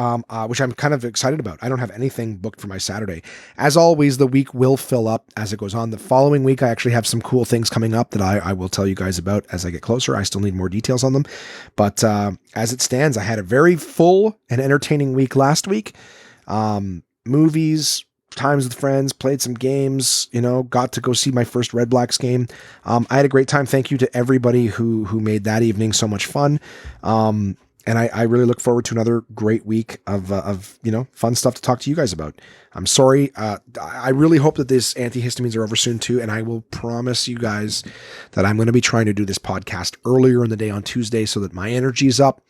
Which I'm kind of excited about. I don't have anything booked for my Saturday. As always, the week will fill up as it goes on. The following week, I actually have some cool things coming up that I will tell you guys about as I get closer. I still need more details on them, but as it stands, I had a very full and entertaining week last week. Movies, times with friends, played some games, got to go see my first Redblacks game. I had a great time. Thank you to everybody who made that evening so much fun. And I really look forward to another great week of fun stuff to talk to you guys about. I'm sorry. I really hope that these antihistamines are over soon too. And I will promise you guys that I'm going to be trying to do this podcast earlier in the day on Tuesday so that my energy is up.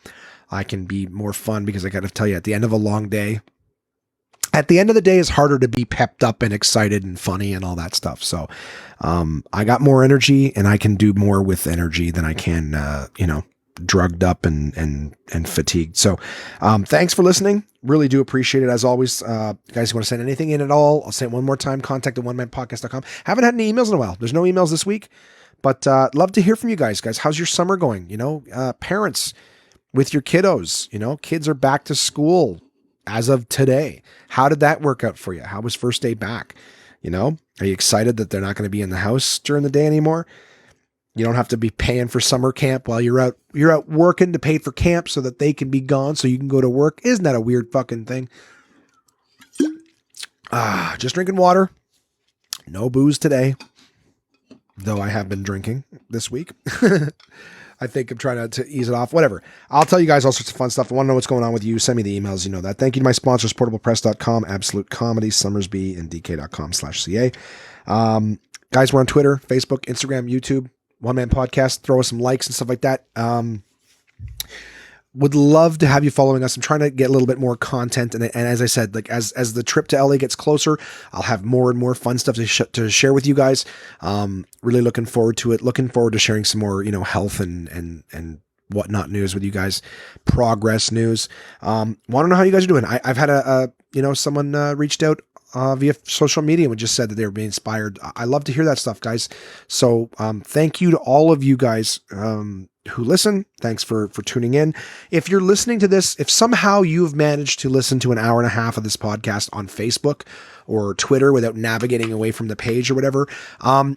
I can be more fun because I got to tell you, at the end of a long day, at the end of the day, it's harder to be pepped up and excited and funny and all that stuff. So I got more energy and I can do more with energy than I can, drugged up and fatigued. So thanks for listening. Really do appreciate it. As always, guys, want to send anything in at all, I'll say it one more time. Contact at onemanpodcast.com. Haven't had any emails in a while. There's no emails this week, but love to hear from you guys. How's your summer going? Parents with your kiddos, kids are back to school as of today. How did that work out for you? How was first day back? Are you excited that they're not going to be in the house during the day anymore? You don't have to be paying for summer camp while you're out working to pay for camp so that they can be gone so you can go to work. Isn't that a weird fucking thing? Just drinking water. No booze today, though I have been drinking this week. I think I'm trying to ease it off. Whatever. I'll tell you guys all sorts of fun stuff. If you want to know what's going on with you, send me the emails. You know that. Thank you to my sponsors, portablepress.com, Absolute Comedy, Summersby, and DK.com/CA. Guys, we're on Twitter, Facebook, Instagram, YouTube, One Man Podcast. Throw us some likes and stuff like that. Would love to have you following us. I'm trying to get a little bit more content. And as I said, as the trip to LA gets closer, I'll have more and more fun stuff to share with you guys. Really looking forward to it. Looking forward to sharing some more, health and whatnot news with you guys. Progress news. Want to know how you guys are doing. I've had someone reached out via social media and just said that they were being inspired. I love to hear that stuff, guys. So thank you to all of you guys who listen. Thanks for tuning in. If you're listening to this, if somehow you've managed to listen to an hour and a half of this podcast on Facebook or Twitter without navigating away from the page or whatever,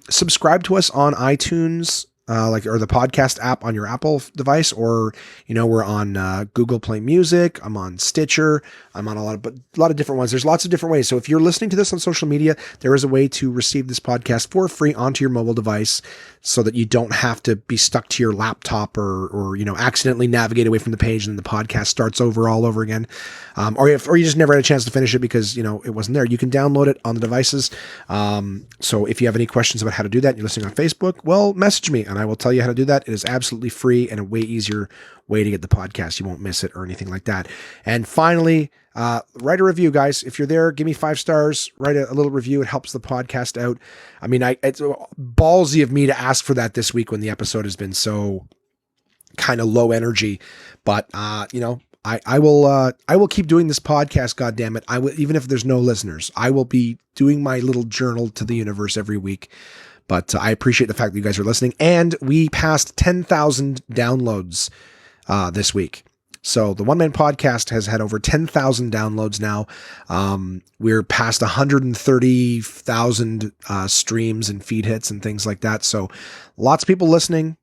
subscribe to us on iTunes, or the podcast app on your Apple device, or, we're on Google Play Music. I'm on Stitcher. I'm on a lot of different ones. There's lots of different ways. So if you're listening to this on social media, there is a way to receive this podcast for free onto your mobile device so that you don't have to be stuck to your laptop or accidentally navigate away from the page and then the podcast starts all over again. Or you just never had a chance to finish it because, it wasn't there. You can download it on the devices. So if you have any questions about how to do that, and you're listening on Facebook, well, message me and I will tell you how to do that. It is absolutely free and a way easier way to get the podcast. You won't miss it or anything like that. And finally, write a review, guys. If you're there, give me 5 stars, write a little review. It helps the podcast out. I mean, it's ballsy of me to ask for that this week when the episode has been so kind of low energy, but I will keep doing this podcast. God damn it. Even if there's no listeners, I will be doing my little journal to the universe every week. But I appreciate the fact that you guys are listening, and we passed 10,000 downloads this week. So the One Man Podcast has had over 10,000 downloads now. We're past 130,000 streams and feed hits and things like that. So lots of people listening.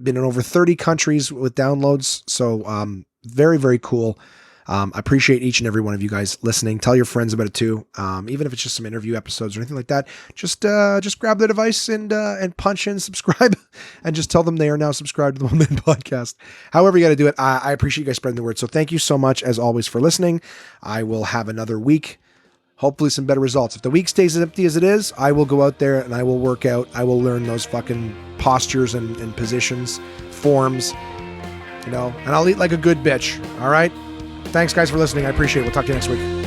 Been in over 30 countries with downloads. So very, very cool. I appreciate each and every one of you guys listening. Tell your friends about it too. Even if it's just some interview episodes or anything like that, just grab the device and punch in subscribe and just tell them they are now subscribed to the One Man Podcast. However you got to do it. I appreciate you guys spreading the word. So thank you so much as always for listening. I will have another week, hopefully some better results. If the week stays as empty as it is, I will go out there and I will work out. I will learn those fucking postures and positions, forms, and I'll eat like a good bitch. All right? Thanks, guys, for listening. I appreciate it. We'll talk to you next week.